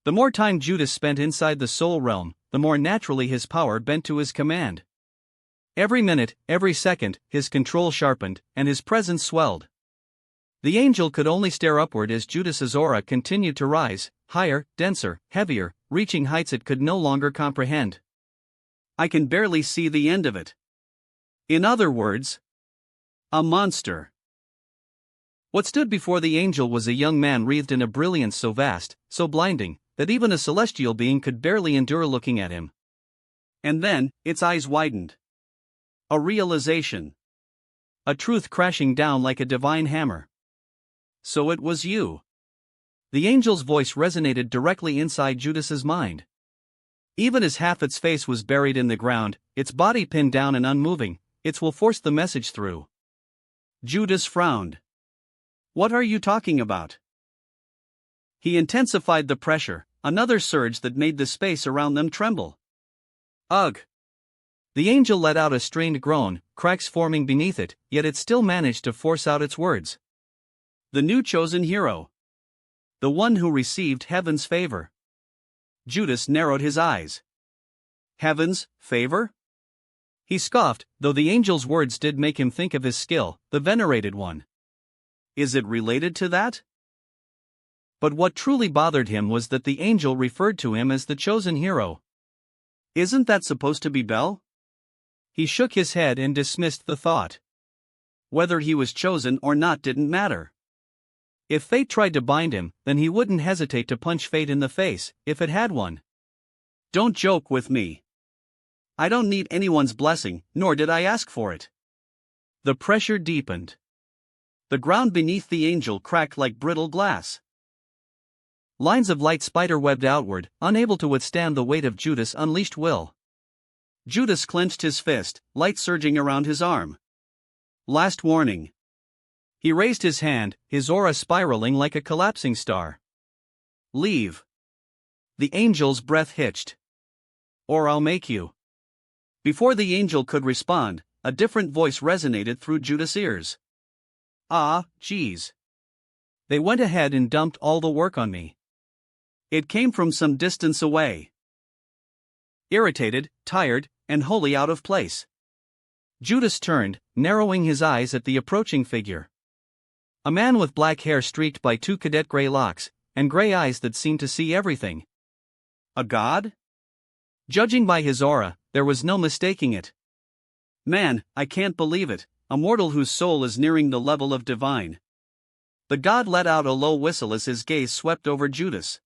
The more time Judas spent inside the soul realm, the more naturally his power bent to his command. Every minute, every second, his control sharpened, and his presence swelled. The angel could only stare upward as Judas's aura continued to rise, higher, denser, heavier, reaching heights it could no longer comprehend. I can barely see the end of it. In other words, a monster. What stood before the angel was a young man wreathed in a brilliance so vast, so blinding, that even a celestial being could barely endure looking at him. And then, its eyes widened. A realization. A truth crashing down like a divine hammer. So it was you. The angel's voice resonated directly inside Judas's mind. Even as half its face was buried in the ground, its body pinned down and unmoving, its will forced the message through. Judas frowned. What are you talking about? He intensified the pressure, another surge that made the space around them tremble. Ugh! The angel let out a strained groan, cracks forming beneath it, yet it still managed to force out its words. The new chosen hero. The one who received heaven's favor. Judas narrowed his eyes. Heaven's favor? He scoffed, though the angel's words did make him think of his skill, the venerated one. Is it related to that? But what truly bothered him was that the angel referred to him as the chosen hero. Isn't that supposed to be Bel? He shook his head and dismissed the thought. Whether he was chosen or not didn't matter. If fate tried to bind him, then he wouldn't hesitate to punch fate in the face, if it had one. Don't joke with me. I don't need anyone's blessing, nor did I ask for it. The pressure deepened. The ground beneath the angel cracked like brittle glass. Lines of light spiderwebbed outward, unable to withstand the weight of Judas' unleashed will. Judas clenched his fist, light surging around his arm. Last warning. He raised his hand, his aura spiraling like a collapsing star. Leave. The angel's breath hitched. Or I'll make you. Before the angel could respond, a different voice resonated through Judas' ears. Ah, geez. They went ahead and dumped all the work on me. It came from some distance away. Irritated, tired, and wholly out of place. Judas turned, narrowing his eyes at the approaching figure. A man with black hair streaked by 2 cadet gray locks, and gray eyes that seemed to see everything. A god? Judging by his aura, there was no mistaking it. Man, I can't believe it, a mortal whose soul is nearing the level of divine. The god let out a low whistle as his gaze swept over Judas.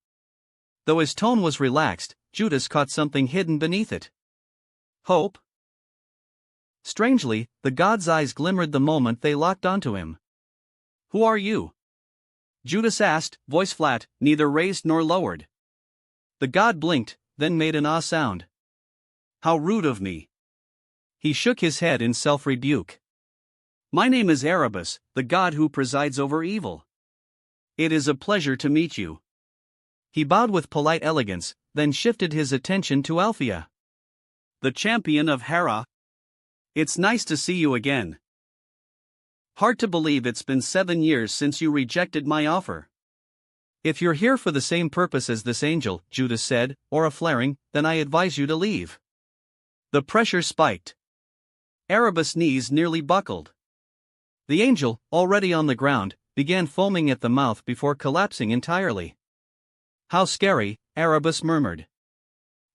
Though his tone was relaxed, Judas caught something hidden beneath it. Hope? Strangely, the god's eyes glimmered the moment they locked onto him. Who are you? Judas asked, voice flat, neither raised nor lowered. The god blinked, then made an ah sound. How rude of me. He shook his head in self-rebuke. My name is Erebus, the god who presides over evil. It is a pleasure to meet you. He bowed with polite elegance, then shifted his attention to Althea. The champion of Hera. It's nice to see you again. Hard to believe it's been 7 years since you rejected my offer. If you're here for the same purpose as this angel, Judas said, or a flaring, then I advise you to leave. The pressure spiked. Erebus' knees nearly buckled. The angel, already on the ground, began foaming at the mouth before collapsing entirely. How scary, Erebus murmured.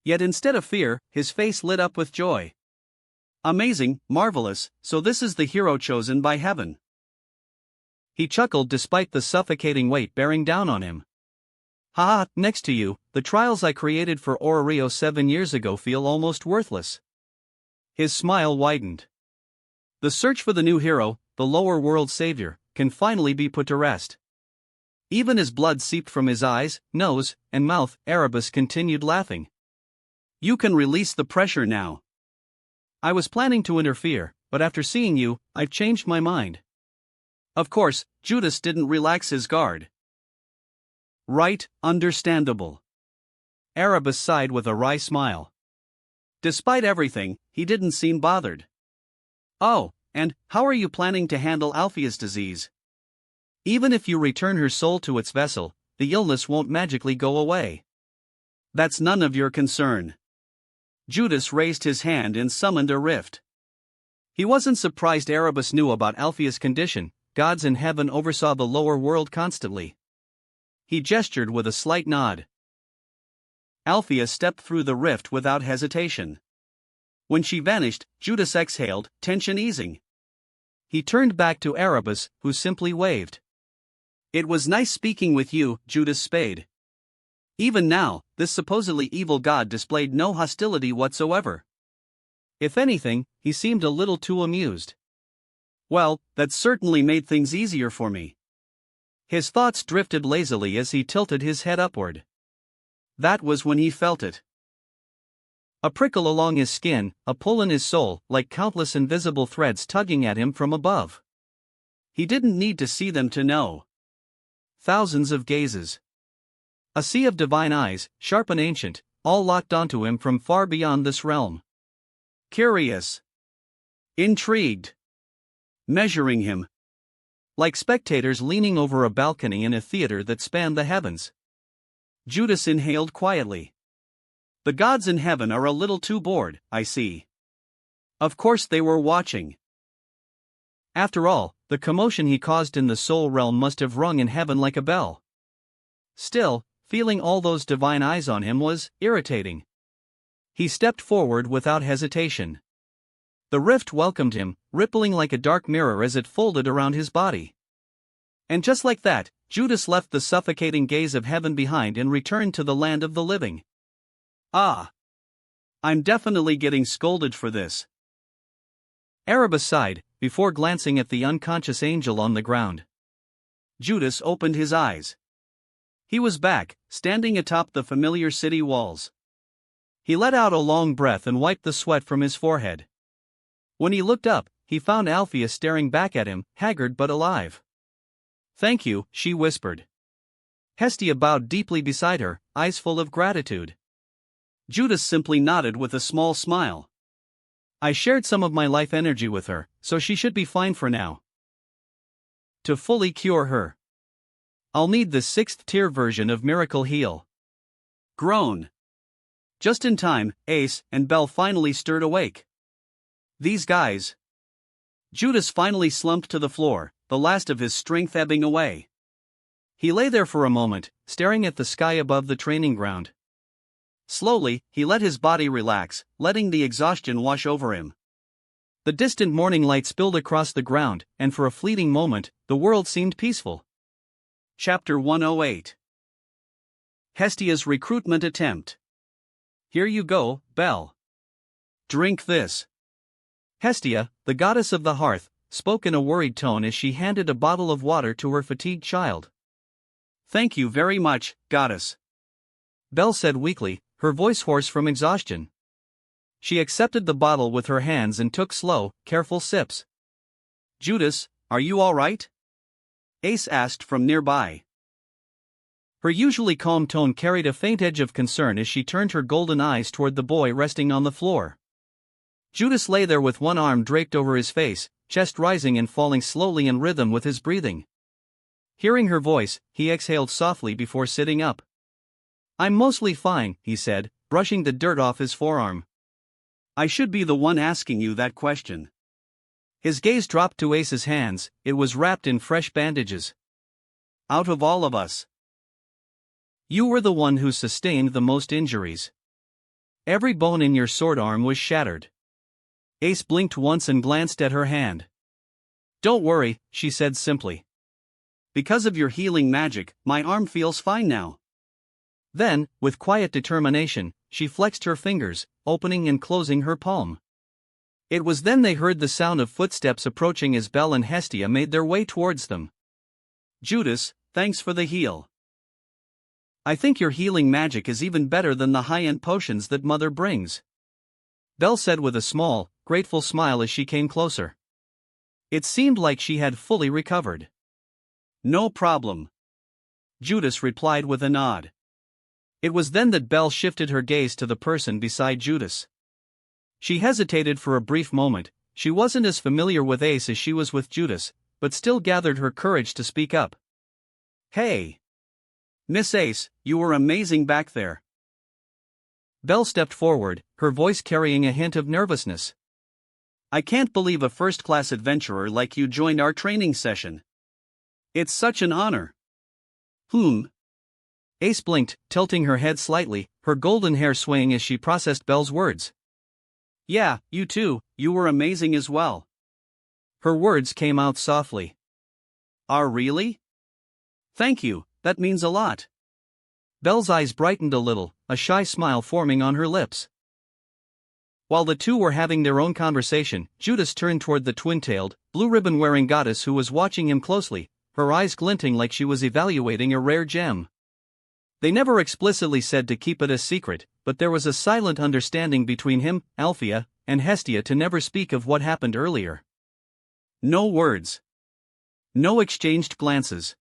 Yet instead of fear, his face lit up with joy. Amazing, marvelous, so this is the hero chosen by heaven. He chuckled despite the suffocating weight bearing down on him. Ha, next to you, the trials I created for Ororio 7 years ago feel almost worthless. His smile widened. The search for the new hero, the lower world savior, can finally be put to rest. Even as blood seeped from his eyes, nose, and mouth, Erebus continued laughing. You can release the pressure now. I was planning to interfere, but after seeing you, I've changed my mind. Of course, Judas didn't relax his guard. Right, understandable. Erebus sighed with a wry smile. Despite everything, he didn't seem bothered. Oh, and how are you planning to handle Althea's disease? Even if you return her soul to its vessel, the illness won't magically go away. That's none of your concern. Judas raised his hand and summoned a rift. He wasn't surprised Erebus knew about Althea's condition. Gods in heaven oversaw the lower world constantly. He gestured with a slight nod. Althea stepped through the rift without hesitation. When she vanished, Judas exhaled, tension easing. He turned back to Erebus, who simply waved. It was nice speaking with you, Judas Spade. Even now, this supposedly evil god displayed no hostility whatsoever. If anything, he seemed a little too amused. Well, that certainly made things easier for me. His thoughts drifted lazily as he tilted his head upward. That was when he felt it. A prickle along his skin, a pull in his soul, like countless invisible threads tugging at him from above. He didn't need to see them to know. Thousands of gazes. A sea of divine eyes, sharp and ancient, all locked onto him from far beyond this realm. Curious. Intrigued. Measuring him. Like spectators leaning over a balcony in a theater that spanned the heavens. Judas inhaled quietly. The gods in heaven are a little too bored, I see. Of course they were watching. After all, the commotion he caused in the soul realm must have rung in heaven like a bell. Still, feeling all those divine eyes on him was irritating. He stepped forward without hesitation. The rift welcomed him, rippling like a dark mirror as it folded around his body. And just like that, Judas left the suffocating gaze of heaven behind and returned to the land of the living. Ah. I'm definitely getting scolded for this. Erebus sighed, before glancing at the unconscious angel on the ground. Judas opened his eyes. He was back, standing atop the familiar city walls. He let out a long breath and wiped the sweat from his forehead. When he looked up, he found Althea staring back at him, haggard but alive. "Thank you," she whispered. Hestia bowed deeply beside her, eyes full of gratitude. Judas simply nodded with a small smile. "I shared some of my life energy with her, so she should be fine for now. To fully cure her, I'll need the 6th tier version of Miracle Heal." Groan. Just in time, Ace and Belle finally stirred awake. These guys. Judas finally slumped to the floor, the last of his strength ebbing away. He lay there for a moment, staring at the sky above the training ground. Slowly, he let his body relax, letting the exhaustion wash over him. The distant morning light spilled across the ground, and for a fleeting moment, the world seemed peaceful. Chapter 108. Hestia's recruitment attempt. Here you go, Belle. Drink this. Hestia, the goddess of the hearth, spoke in a worried tone as she handed a bottle of water to her fatigued child. "Thank you very much, goddess," Belle said weakly, her voice hoarse from exhaustion. She accepted the bottle with her hands and took slow, careful sips. "Judas, are you all right?" Ace asked from nearby. Her usually calm tone carried a faint edge of concern as she turned her golden eyes toward the boy resting on the floor. Judas lay there with one arm draped over his face, chest rising and falling slowly in rhythm with his breathing. Hearing her voice, he exhaled softly before sitting up. "I'm mostly fine," he said, brushing the dirt off his forearm. "I should be the one asking you that question." His gaze dropped to Ace's hands, it was wrapped in fresh bandages. "Out of all of us, you were the one who sustained the most injuries. Every bone in your sword arm was shattered." Ace blinked once and glanced at her hand. "Don't worry," she said simply. "Because of your healing magic, my arm feels fine now." Then, with quiet determination, she flexed her fingers, opening and closing her palm. It was then they heard the sound of footsteps approaching as Belle and Hestia made their way towards them. "Judas, thanks for the heal. I think your healing magic is even better than the high-end potions that Mother brings," Belle said with a small, grateful smile as she came closer. It seemed like she had fully recovered. "No problem," Judas replied with a nod. It was then that Belle shifted her gaze to the person beside Judas. She hesitated for a brief moment. She wasn't as familiar with Ace as she was with Judas, but still gathered her courage to speak up. "Hey, Miss Ace, you were amazing back there." Belle stepped forward, her voice carrying a hint of nervousness. "I can't believe a first-class adventurer like you joined our training session. It's such an honor." Ace blinked, tilting her head slightly, her golden hair swaying as she processed Belle's words. "Yeah, you too, you were amazing as well." Her words came out softly. "Are really? Thank you, that means a lot." Belle's eyes brightened a little, a shy smile forming on her lips. While the two were having their own conversation, Judas turned toward the twin-tailed, blue-ribbon-wearing goddess who was watching him closely, her eyes glinting like she was evaluating a rare gem. They never explicitly said to keep it a secret, but there was a silent understanding between him, Althea, and Hestia to never speak of what happened earlier. No words. No exchanged glances.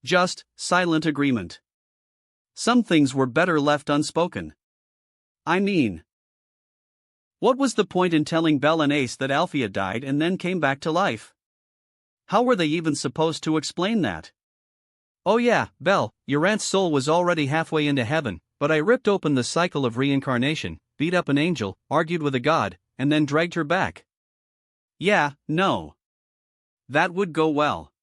Just silent agreement. Some things were better left unspoken. I mean, what was the point in telling Belle and Ace that Althea died and then came back to life? How were they even supposed to explain that? "Oh yeah, Belle, your aunt's soul was already halfway into heaven, but I ripped open the cycle of reincarnation, beat up an angel, argued with a god, and then dragged her back." Yeah, no. That would go well.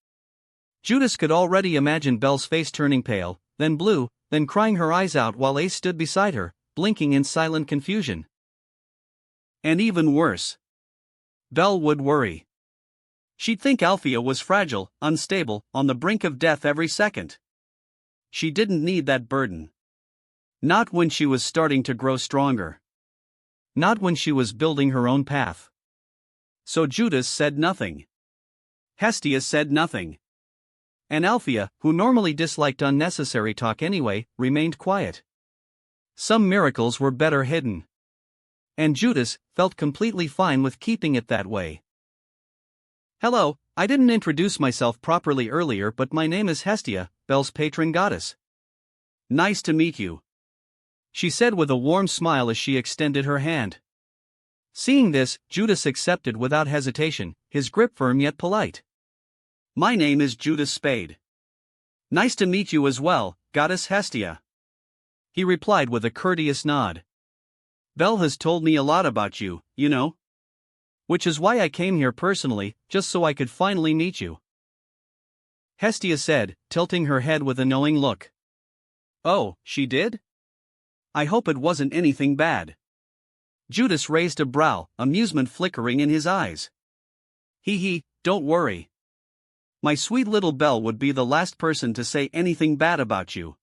Judas could already imagine Belle's face turning pale, then blue, then crying her eyes out while Ace stood beside her, blinking in silent confusion. And even worse, Belle would worry. She'd think Althea was fragile, unstable, on the brink of death every second. She didn't need that burden. Not when she was starting to grow stronger. Not when she was building her own path. So Judas said nothing. Hestia said nothing. And Althea, who normally disliked unnecessary talk anyway, remained quiet. Some miracles were better hidden. And Judas felt completely fine with keeping it that way. "Hello, I didn't introduce myself properly earlier, but my name is Hestia, Belle's patron goddess." "Nice to meet you," she said with a warm smile as she extended her hand. Seeing this, Judas accepted without hesitation, his grip firm yet polite. "My name is Judas Spade." "Nice to meet you as well, Goddess Hestia," he replied with a courteous nod. "Belle has told me a lot about you, you know. Which is why I came here personally, just so I could finally meet you," Hestia said, tilting her head with a knowing look. "Oh, she did? I hope it wasn't anything bad." Judas raised a brow, amusement flickering in his eyes. Don't worry. My sweet little Belle would be the last person to say anything bad about you."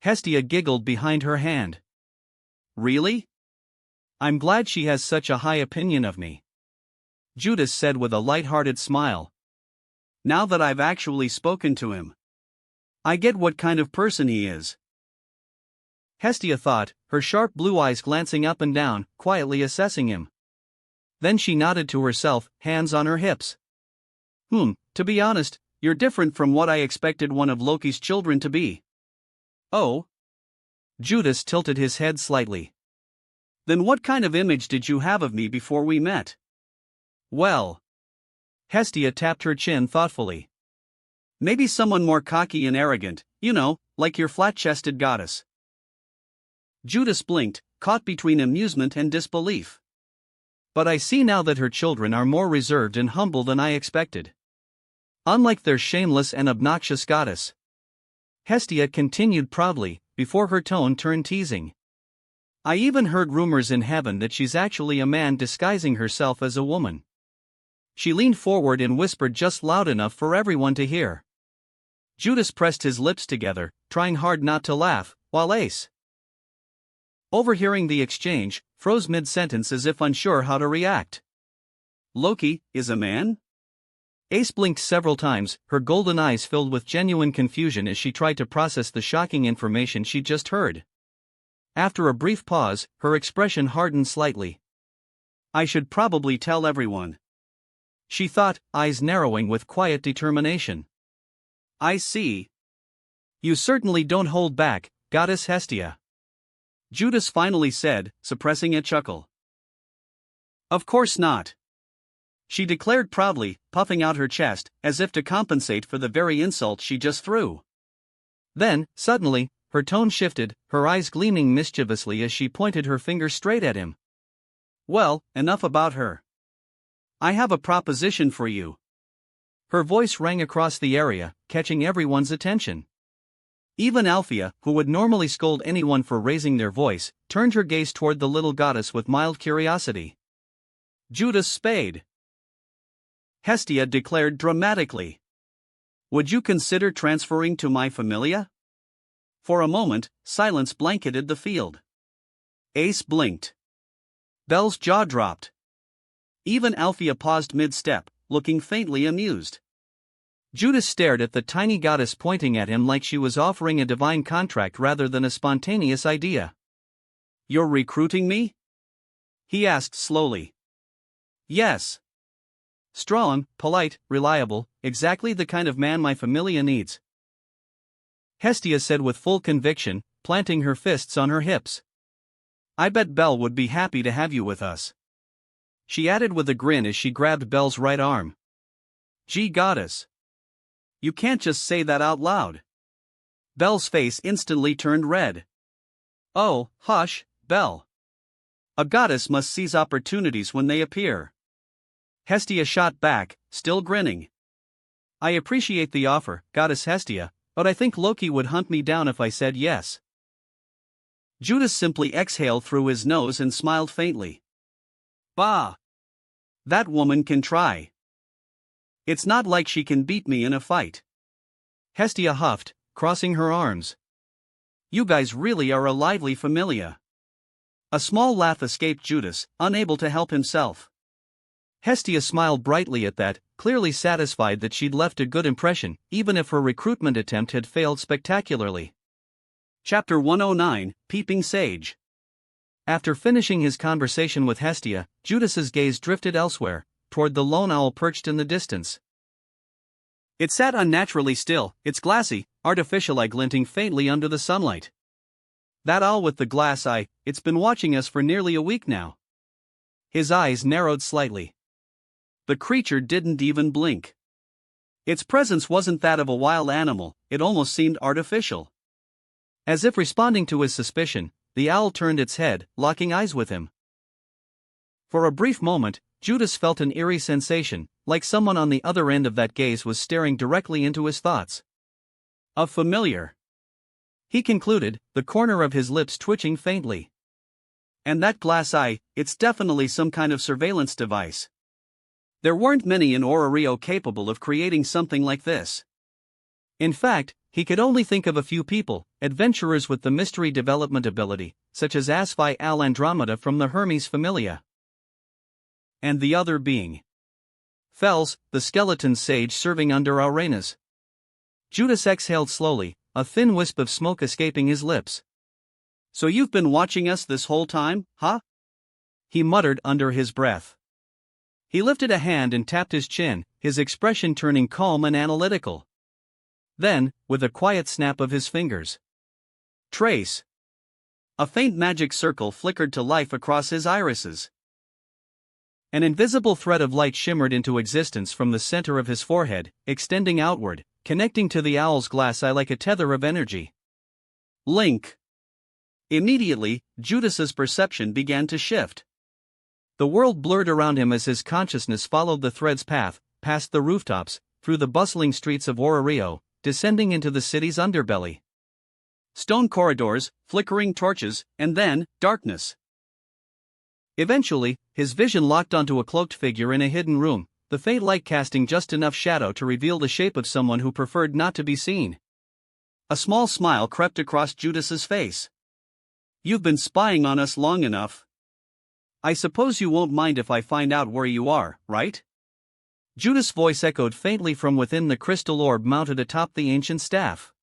Hestia giggled behind her hand. "Really? I'm glad she has such a high opinion of me." Judas said with a light-hearted smile. Now that I've actually spoken to him, I get what kind of person he is. Hestia thought, her sharp blue eyes glancing up and down, quietly assessing him. Then she nodded to herself, hands on her hips. To be honest, you're different from what I expected one of Loki's children to be. Oh? Judas tilted his head slightly. Then what kind of image did you have of me before we met? Well. Hestia tapped her chin thoughtfully. Maybe someone more cocky and arrogant, like your flat-chested goddess. Judas blinked, caught between amusement and disbelief. But I see now that her children are more reserved and humble than I expected. Unlike their shameless and obnoxious goddess. Hestia continued proudly, before her tone turned teasing. I even heard rumors in heaven that she's actually a man disguising herself as a woman. She leaned forward and whispered just loud enough for everyone to hear. Judas pressed his lips together, trying hard not to laugh, while Ace, overhearing the exchange, froze mid-sentence as if unsure how to react. Loki is a man? Ace blinked several times, her golden eyes filled with genuine confusion as she tried to process the shocking information she'd just heard. After a brief pause, her expression hardened slightly. I should probably tell everyone, she thought, eyes narrowing with quiet determination. I see. You certainly don't hold back, Goddess Hestia. Judas finally said, suppressing a chuckle. Of course not. She declared proudly, puffing out her chest, as if to compensate for the very insult she just threw. Then, suddenly, her tone shifted, her eyes gleaming mischievously as she pointed her finger straight at him. Well, enough about her. I have a proposition for you. Her voice rang across the area, catching everyone's attention. Even Althea, who would normally scold anyone for raising their voice, turned her gaze toward the little goddess with mild curiosity. Judas Spade, Hestia declared dramatically. Would you consider transferring to my familia? For a moment, silence blanketed the field. Ace blinked. Belle's jaw dropped. Even Althea paused mid-step, looking faintly amused. Judas stared at the tiny goddess pointing at him like she was offering a divine contract rather than a spontaneous idea. You're recruiting me? He asked slowly. Yes. Strong, polite, reliable, exactly the kind of man my familia needs. Hestia said with full conviction, planting her fists on her hips. I bet Belle would be happy to have you with us. She added with a grin as she grabbed Belle's right arm. Gee goddess. You can't just say that out loud. Belle's face instantly turned red. Oh, hush, Belle. A goddess must seize opportunities when they appear. Hestia shot back, still grinning. I appreciate the offer, Goddess Hestia, but I think Loki would hunt me down if I said yes. Judas simply exhaled through his nose and smiled faintly. Bah! That woman can try. It's not like she can beat me in a fight. Hestia huffed, crossing her arms. You guys really are a lively familia. A small laugh escaped Judas, unable to help himself. Hestia smiled brightly at that, clearly satisfied that she'd left a good impression, even if her recruitment attempt had failed spectacularly. Chapter 109, Peeping Sage. After finishing his conversation with Hestia, Judas's gaze drifted elsewhere, toward the lone owl perched in the distance. It sat unnaturally still, its glassy, artificial eye glinting faintly under the sunlight. That owl with the glass eye, it's been watching us for nearly a week now. His eyes narrowed slightly. The creature didn't even blink. Its presence wasn't that of a wild animal, it almost seemed artificial. As if responding to his suspicion, the owl turned its head, locking eyes with him. For a brief moment, Judas felt an eerie sensation, like someone on the other end of that gaze was staring directly into his thoughts. A familiar, he concluded, the corner of his lips twitching faintly. And that glass eye, it's definitely some kind of surveillance device. There weren't many in Ororio capable of creating something like this. In fact, he could only think of a few people, adventurers with the mystery development ability, such as Asfi al Andromeda from the Hermes Familia. And the other being Fels, the skeleton sage serving under Aurena's. Judas exhaled slowly, a thin wisp of smoke escaping his lips. So you've been watching us this whole time, huh? He muttered under his breath. He lifted a hand and tapped his chin, his expression turning calm and analytical. Then, with a quiet snap of his fingers. Trace. A faint magic circle flickered to life across his irises. An invisible thread of light shimmered into existence from the center of his forehead, extending outward, connecting to the owl's glass eye like a tether of energy. Link. Immediately, Judas's perception began to shift. The world blurred around him as his consciousness followed the thread's path, past the rooftops, through the bustling streets of Orario, descending into the city's underbelly. Stone corridors, flickering torches, and then, darkness. Eventually, his vision locked onto a cloaked figure in a hidden room, the faint light casting just enough shadow to reveal the shape of someone who preferred not to be seen. A small smile crept across Judas's face. You've been spying on us long enough. I suppose you won't mind if I find out where you are, right? Judas' voice echoed faintly from within the crystal orb mounted atop the ancient staff.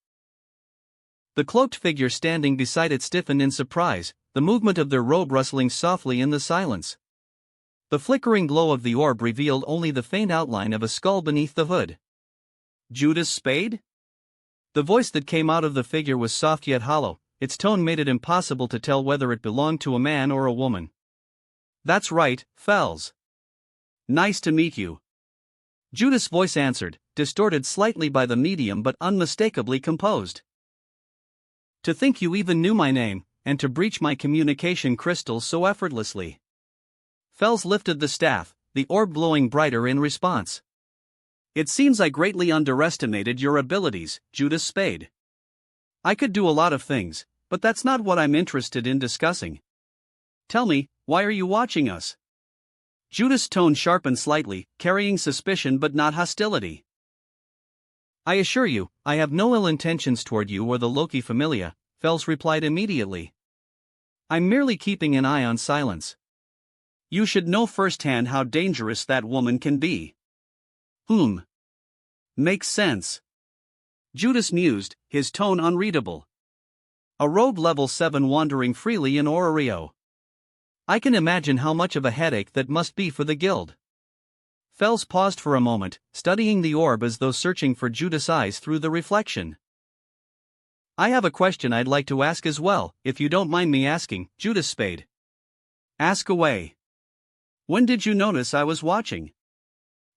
The cloaked figure standing beside it stiffened in surprise, the movement of their robe rustling softly in the silence. The flickering glow of the orb revealed only the faint outline of a skull beneath the hood. Judas Spade? The voice that came out of the figure was soft yet hollow, its tone made it impossible to tell whether it belonged to a man or a woman. That's right, Fels. Nice to meet you. Judas' voice answered, distorted slightly by the medium but unmistakably composed. To think you even knew my name, and to breach my communication crystals so effortlessly. Fels lifted the staff, the orb glowing brighter in response. It seems I greatly underestimated your abilities, Judas Spade. I could do a lot of things, but that's not what I'm interested in discussing. Tell me, why are you watching us? Judas' tone sharpened slightly, carrying suspicion but not hostility. I assure you, I have no ill intentions toward you or the Loki Familia, Fels replied immediately. I'm merely keeping an eye on Silence. You should know firsthand how dangerous that woman can be. Makes sense. Judas mused, his tone unreadable. A robe level 7 wandering freely in Orario. I can imagine how much of a headache that must be for the guild. Fels paused for a moment, studying the orb as though searching for Judas' eyes through the reflection. I have a question I'd like to ask as well, if you don't mind me asking, Judas Spade. Ask away. When did you notice I was watching?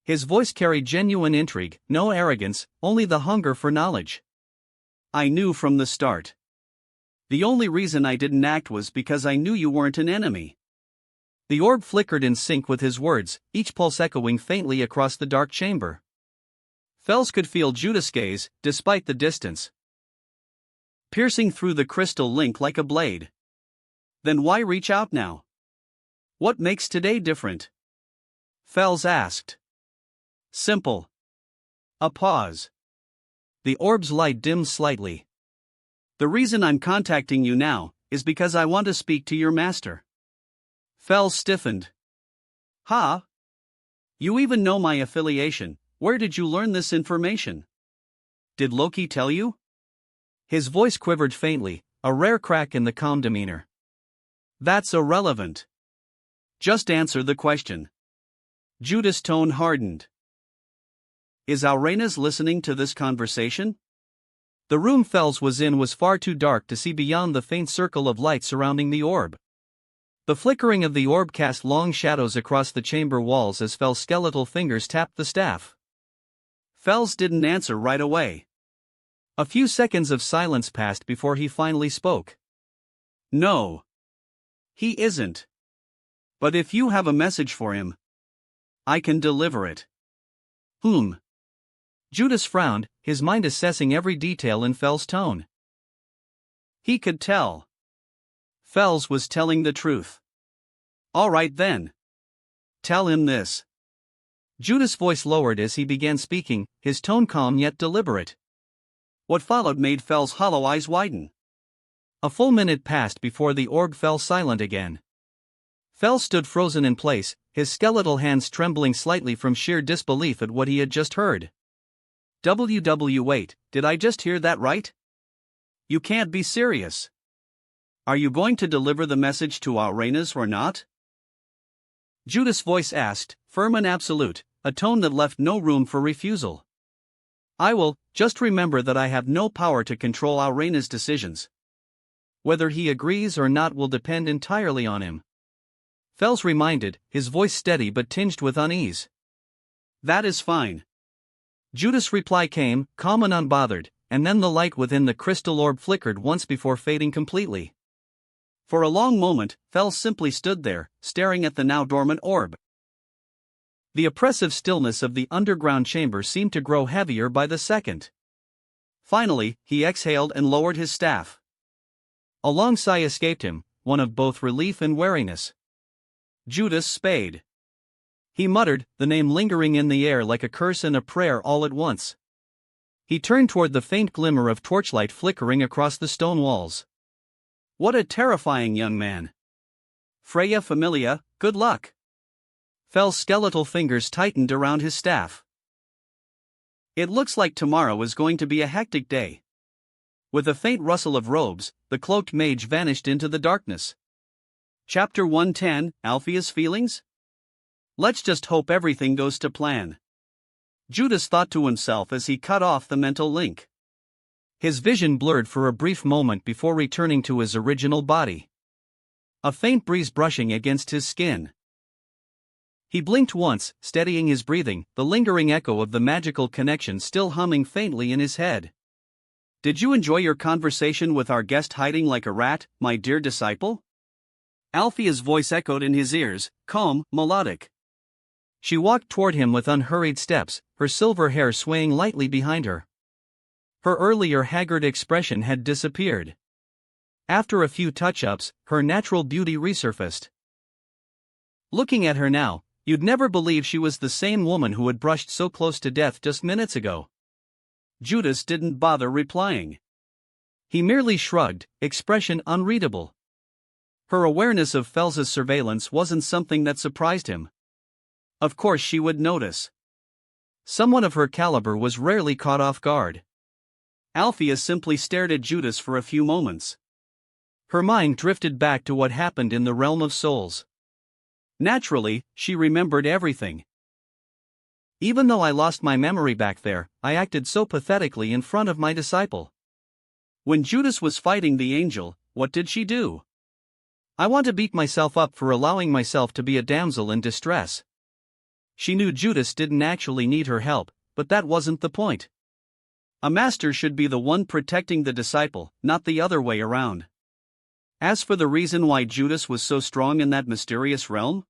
His voice carried genuine intrigue, no arrogance, only the hunger for knowledge. I knew from the start. The only reason I didn't act was because I knew you weren't an enemy. The orb flickered in sync with his words, each pulse echoing faintly across the dark chamber. Fels could feel Judas' gaze, despite the distance, piercing through the crystal link like a blade. Then why reach out now? What makes today different? Fels asked. Simple. A pause. The orb's light dimmed slightly. The reason I'm contacting you now is because I want to speak to your master. Fels stiffened. Ha? You even know my affiliation. Where did you learn this information? Did Loki tell you? His voice quivered faintly, a rare crack in the calm demeanor. That's irrelevant. Just answer the question. Judas' tone hardened. Is Aurena's listening to this conversation? The room Fels was in was far too dark to see beyond the faint circle of light surrounding the orb. The flickering of the orb cast long shadows across the chamber walls as Fels' skeletal fingers tapped the staff. Fels didn't answer right away. A few seconds of silence passed before he finally spoke. No. He isn't. But if you have a message for him, I can deliver it. Judas frowned, his mind assessing every detail in Fels' tone. He could tell. Fels was telling the truth. All right then. Tell him this. Judas' voice lowered as he began speaking, his tone calm yet deliberate. What followed made Fels' hollow eyes widen. A full minute passed before the orb fell silent again. Fels stood frozen in place, his skeletal hands trembling slightly from sheer disbelief at what he had just heard. Wait, did I just hear that right? You can't be serious. Are you going to deliver the message to our Reynas or not? Judas' voice asked, firm and absolute, a tone that left no room for refusal. I will, just remember that I have no power to control our Reyna's decisions. Whether he agrees or not will depend entirely on him. Fels reminded, his voice steady but tinged with unease. That is fine. Judas' reply came, calm and unbothered, and then the light within the crystal orb flickered once before fading completely. For a long moment, Fels simply stood there, staring at the now dormant orb. The oppressive stillness of the underground chamber seemed to grow heavier by the second. Finally, he exhaled and lowered his staff. A long sigh escaped him, one of both relief and wariness. Judas Spade. He muttered, the name lingering in the air like a curse and a prayer all at once. He turned toward the faint glimmer of torchlight flickering across the stone walls. What a terrifying young man. Freya Familia, good luck. Fel's skeletal fingers tightened around his staff. It looks like tomorrow is going to be a hectic day. With a faint rustle of robes, the cloaked mage vanished into the darkness. Chapter 110, Althea's Feelings? Let's just hope everything goes to plan. Judas thought to himself as he cut off the mental link. His vision blurred for a brief moment before returning to his original body. A faint breeze brushing against his skin. He blinked once, steadying his breathing, the lingering echo of the magical connection still humming faintly in his head. Did you enjoy your conversation with our guest hiding like a rat, my dear disciple? Althea's voice echoed in his ears, calm, melodic. She walked toward him with unhurried steps, her silver hair swaying lightly behind her. Her earlier haggard expression had disappeared. After a few touch-ups, her natural beauty resurfaced. Looking at her now, you'd never believe she was the same woman who had brushed so close to death just minutes ago. Judas didn't bother replying. He merely shrugged, expression unreadable. Her awareness of Fels's surveillance wasn't something that surprised him. Of course she would notice. Someone of her caliber was rarely caught off guard. Althea simply stared at Judas for a few moments. Her mind drifted back to what happened in the realm of souls. Naturally, she remembered everything. Even though I lost my memory back there, I acted so pathetically in front of my disciple. When Judas was fighting the angel, what did she do? I want to beat myself up for allowing myself to be a damsel in distress. She knew Judas didn't actually need her help, but that wasn't the point. A master should be the one protecting the disciple, not the other way around. As for the reason why Judas was so strong in that mysterious realm?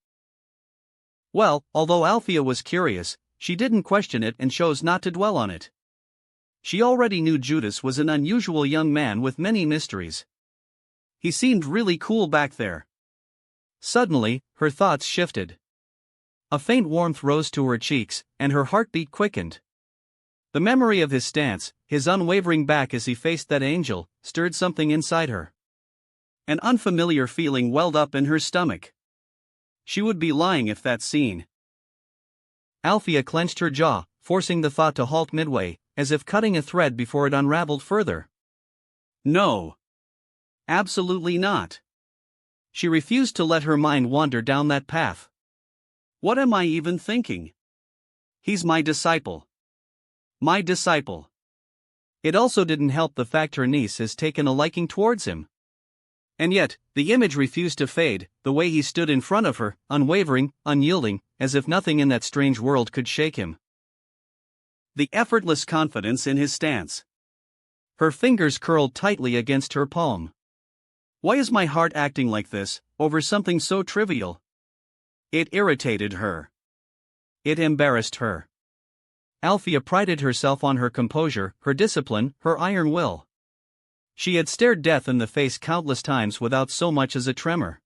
Well, although Althea was curious, she didn't question it and chose not to dwell on it. She already knew Judas was an unusual young man with many mysteries. He seemed really cool back there. Suddenly, her thoughts shifted. A faint warmth rose to her cheeks, and her heartbeat quickened. The memory of his stance, his unwavering back as he faced that angel, stirred something inside her. An unfamiliar feeling welled up in her stomach. She would be lying if that scene. Althea clenched her jaw, forcing the thought to halt midway, as if cutting a thread before it unraveled further. No. Absolutely not. She refused to let her mind wander down that path. What am I even thinking? He's my disciple. My disciple. It also didn't help the fact her niece has taken a liking towards him. And yet, the image refused to fade, the way he stood in front of her, unwavering, unyielding, as if nothing in that strange world could shake him. The effortless confidence in his stance. Her fingers curled tightly against her palm. Why is my heart acting like this, over something so trivial? It irritated her. It embarrassed her. Althea prided herself on her composure, her discipline, her iron will. She had stared death in the face countless times without so much as a tremor.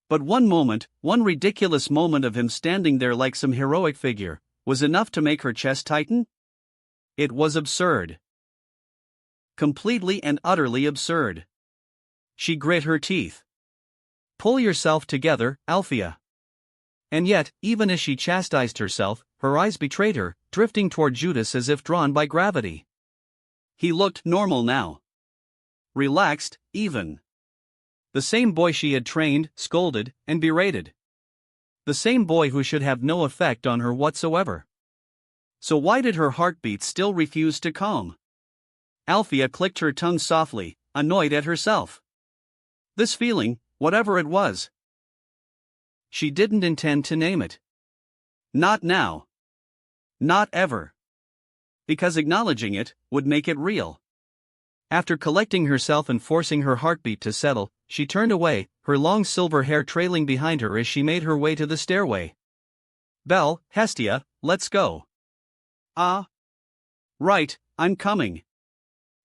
But one moment, one ridiculous moment of him standing there like some heroic figure, was enough to make her chest tighten? It was absurd. Completely and utterly absurd. She grit her teeth. Pull yourself together, Althea. And yet, even as she chastised herself, her eyes betrayed her, drifting toward Judas as if drawn by gravity. He looked normal now. Relaxed, even. The same boy she had trained, scolded, and berated. The same boy who should have no effect on her whatsoever. So why did her heartbeat still refuse to calm? Althea clicked her tongue softly, annoyed at herself. This feeling, whatever it was. She didn't intend to name it. Not now. Not ever. Because acknowledging it would make it real. After collecting herself and forcing her heartbeat to settle, she turned away, her long silver hair trailing behind her as she made her way to the stairway. Belle, Hestia, let's go. Right, I'm coming.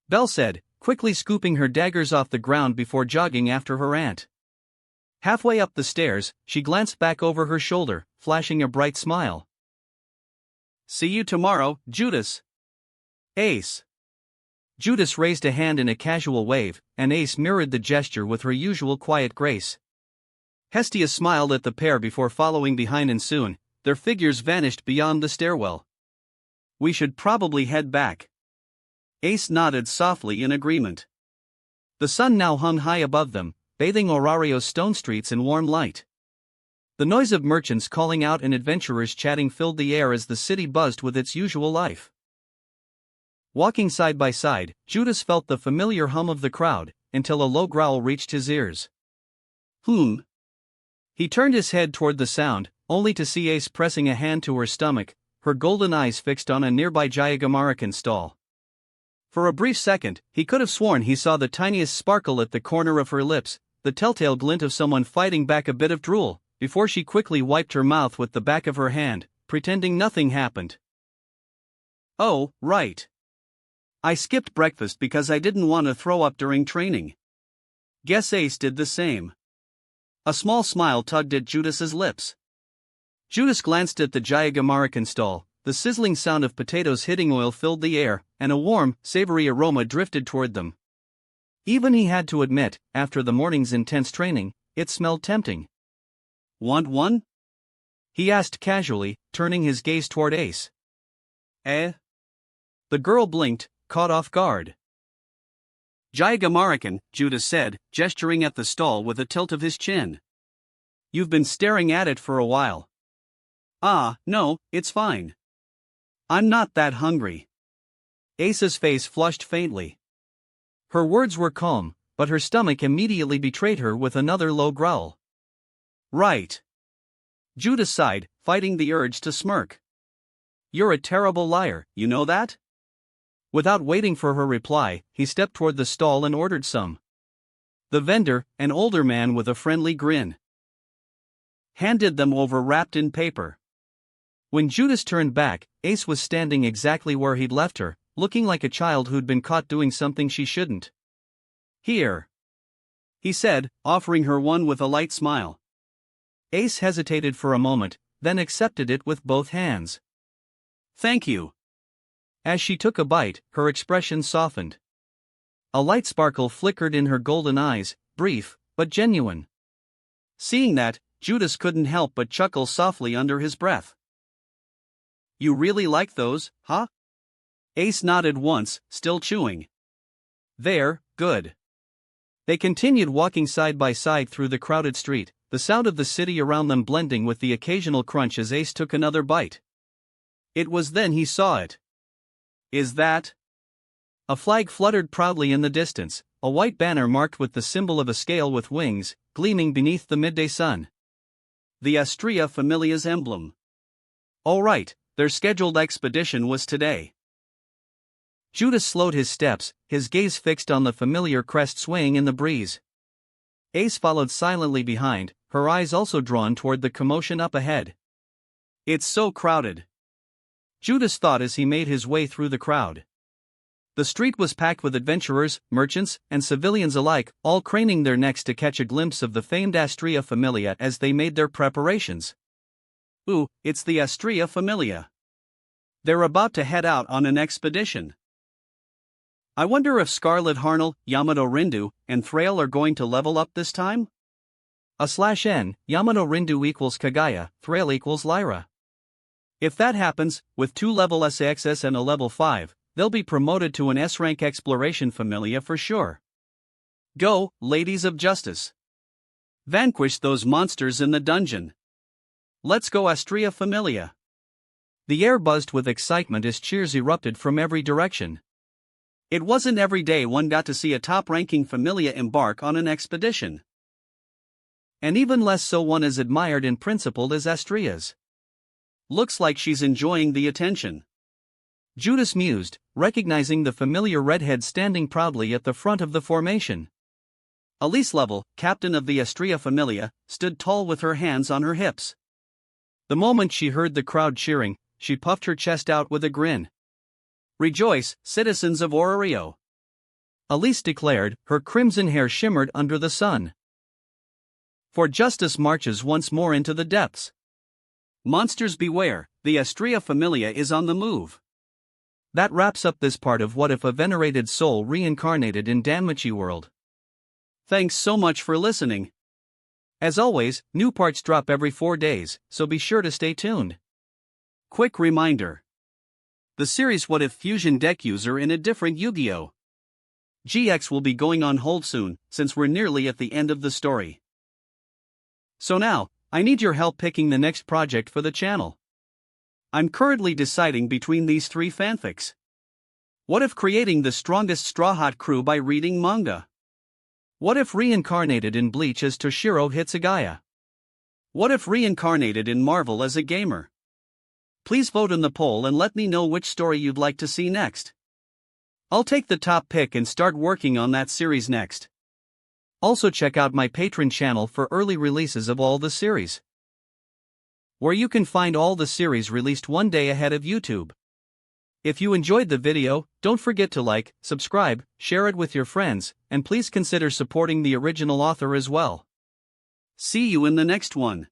Belle said, quickly scooping her daggers off the ground before jogging after her aunt. Halfway up the stairs, she glanced back over her shoulder, flashing a bright smile. See you tomorrow, Judas. Ace. Judas raised a hand in a casual wave, and Ace mirrored the gesture with her usual quiet grace. Hestia smiled at the pair before following behind, and soon, their figures vanished beyond the stairwell. We should probably head back. Ace nodded softly in agreement. The sun now hung high above them, bathing Orario's stone streets in warm light. The noise of merchants calling out and adventurers chatting filled the air as the city buzzed with its usual life. Walking side by side, Judas felt the familiar hum of the crowd, until a low growl reached his ears. He turned his head toward the sound, only to see Ace pressing a hand to her stomach, her golden eyes fixed on a nearby Jayagamarican stall. For a brief second, he could have sworn he saw the tiniest sparkle at the corner of her lips, the telltale glint of someone fighting back a bit of drool, before she quickly wiped her mouth with the back of her hand, pretending nothing happened. Oh, right. I skipped breakfast because I didn't want to throw up during training. Guess Ace did the same. A small smile tugged at Judas's lips. Judas glanced at the Jayagamarican stall. The sizzling sound of potatoes hitting oil filled the air, and a warm, savory aroma drifted toward them. Even he had to admit, after the morning's intense training, it smelled tempting. Want one? He asked casually, turning his gaze toward Ace. Eh? The girl blinked, caught off guard. Jayagamarican, Judas said, gesturing at the stall with a tilt of his chin. You've been staring at it for a while. No, it's fine. I'm not that hungry. Ace's face flushed faintly. Her words were calm, but her stomach immediately betrayed her with another low growl. Right. Judas sighed, fighting the urge to smirk. You're a terrible liar, you know that? Without waiting for her reply, he stepped toward the stall and ordered some. The vendor, an older man with a friendly grin, handed them over wrapped in paper. When Judas turned back, Ace was standing exactly where he'd left her, looking like a child who'd been caught doing something she shouldn't. Here, he said, offering her one with a light smile. Ace hesitated for a moment, then accepted it with both hands. Thank you. As she took a bite, her expression softened. A light sparkle flickered in her golden eyes, brief, but genuine. Seeing that, Judas couldn't help but chuckle softly under his breath. You really like those, huh? Ace nodded once, still chewing. They're good. They continued walking side by side through the crowded street, the sound of the city around them blending with the occasional crunch as Ace took another bite. It was then he saw it. Is that? A flag fluttered proudly in the distance, a white banner marked with the symbol of a scale with wings, gleaming beneath the midday sun. The Astrea Familia's emblem. All right, their scheduled expedition was today. Judas slowed his steps, his gaze fixed on the familiar crest swaying in the breeze. Ace followed silently behind, her eyes also drawn toward the commotion up ahead. It's so crowded, Judas thought as he made his way through the crowd. The street was packed with adventurers, merchants, and civilians alike, all craning their necks to catch a glimpse of the famed Astrea Familia as they made their preparations. Ooh, it's the Astrea Familia. They're about to head out on an expedition. I wonder if Scarlet Harnel, Yamato Rindu, and Thrail are going to level up this time? /n, Yamano Rindu equals Kagaya, Thrail equals Lyra. If that happens, with 2 level SAXS and a level 5, they'll be promoted to an S-rank exploration familia for sure. Go, ladies of justice. Vanquish those monsters in the dungeon. Let's go Astria Familia. The air buzzed with excitement as cheers erupted from every direction. It wasn't every day one got to see a top-ranking familia embark on an expedition. And even less so one as admired and principled as Astria's. Looks like she's enjoying the attention. Judas mused, recognizing the familiar redhead standing proudly at the front of the formation. Elise Level, captain of the Astria Familia, stood tall with her hands on her hips. The moment she heard the crowd cheering, she puffed her chest out with a grin. Rejoice, citizens of Orario! Elise declared, her crimson hair shimmered under the sun. For justice marches once more into the depths. Monsters beware, the Astria Familia is on the move. That wraps up this part of What If a Venerated Soul Reincarnated in Danmachi World. Thanks so much for listening. As always, new parts drop every 4 days, so be sure to stay tuned. Quick reminder. The series What If Fusion deck user in a different Yu-Gi-Oh! GX will be going on hold soon, since we're nearly at the end of the story. So now, I need your help picking the next project for the channel. I'm currently deciding between these 3 fanfics. What if creating the strongest Strawhat crew by reading manga? What if reincarnated in Bleach as Toshiro Hitsugaya? What if reincarnated in Marvel as a gamer? Please vote in the poll and let me know which story you'd like to see next. I'll take the top pick and start working on that series next. Also check out my Patreon channel for early releases of all the series, where you can find all the series released 1 day ahead of YouTube. If you enjoyed the video, don't forget to like, subscribe, share it with your friends, and please consider supporting the original author as well. See you in the next one.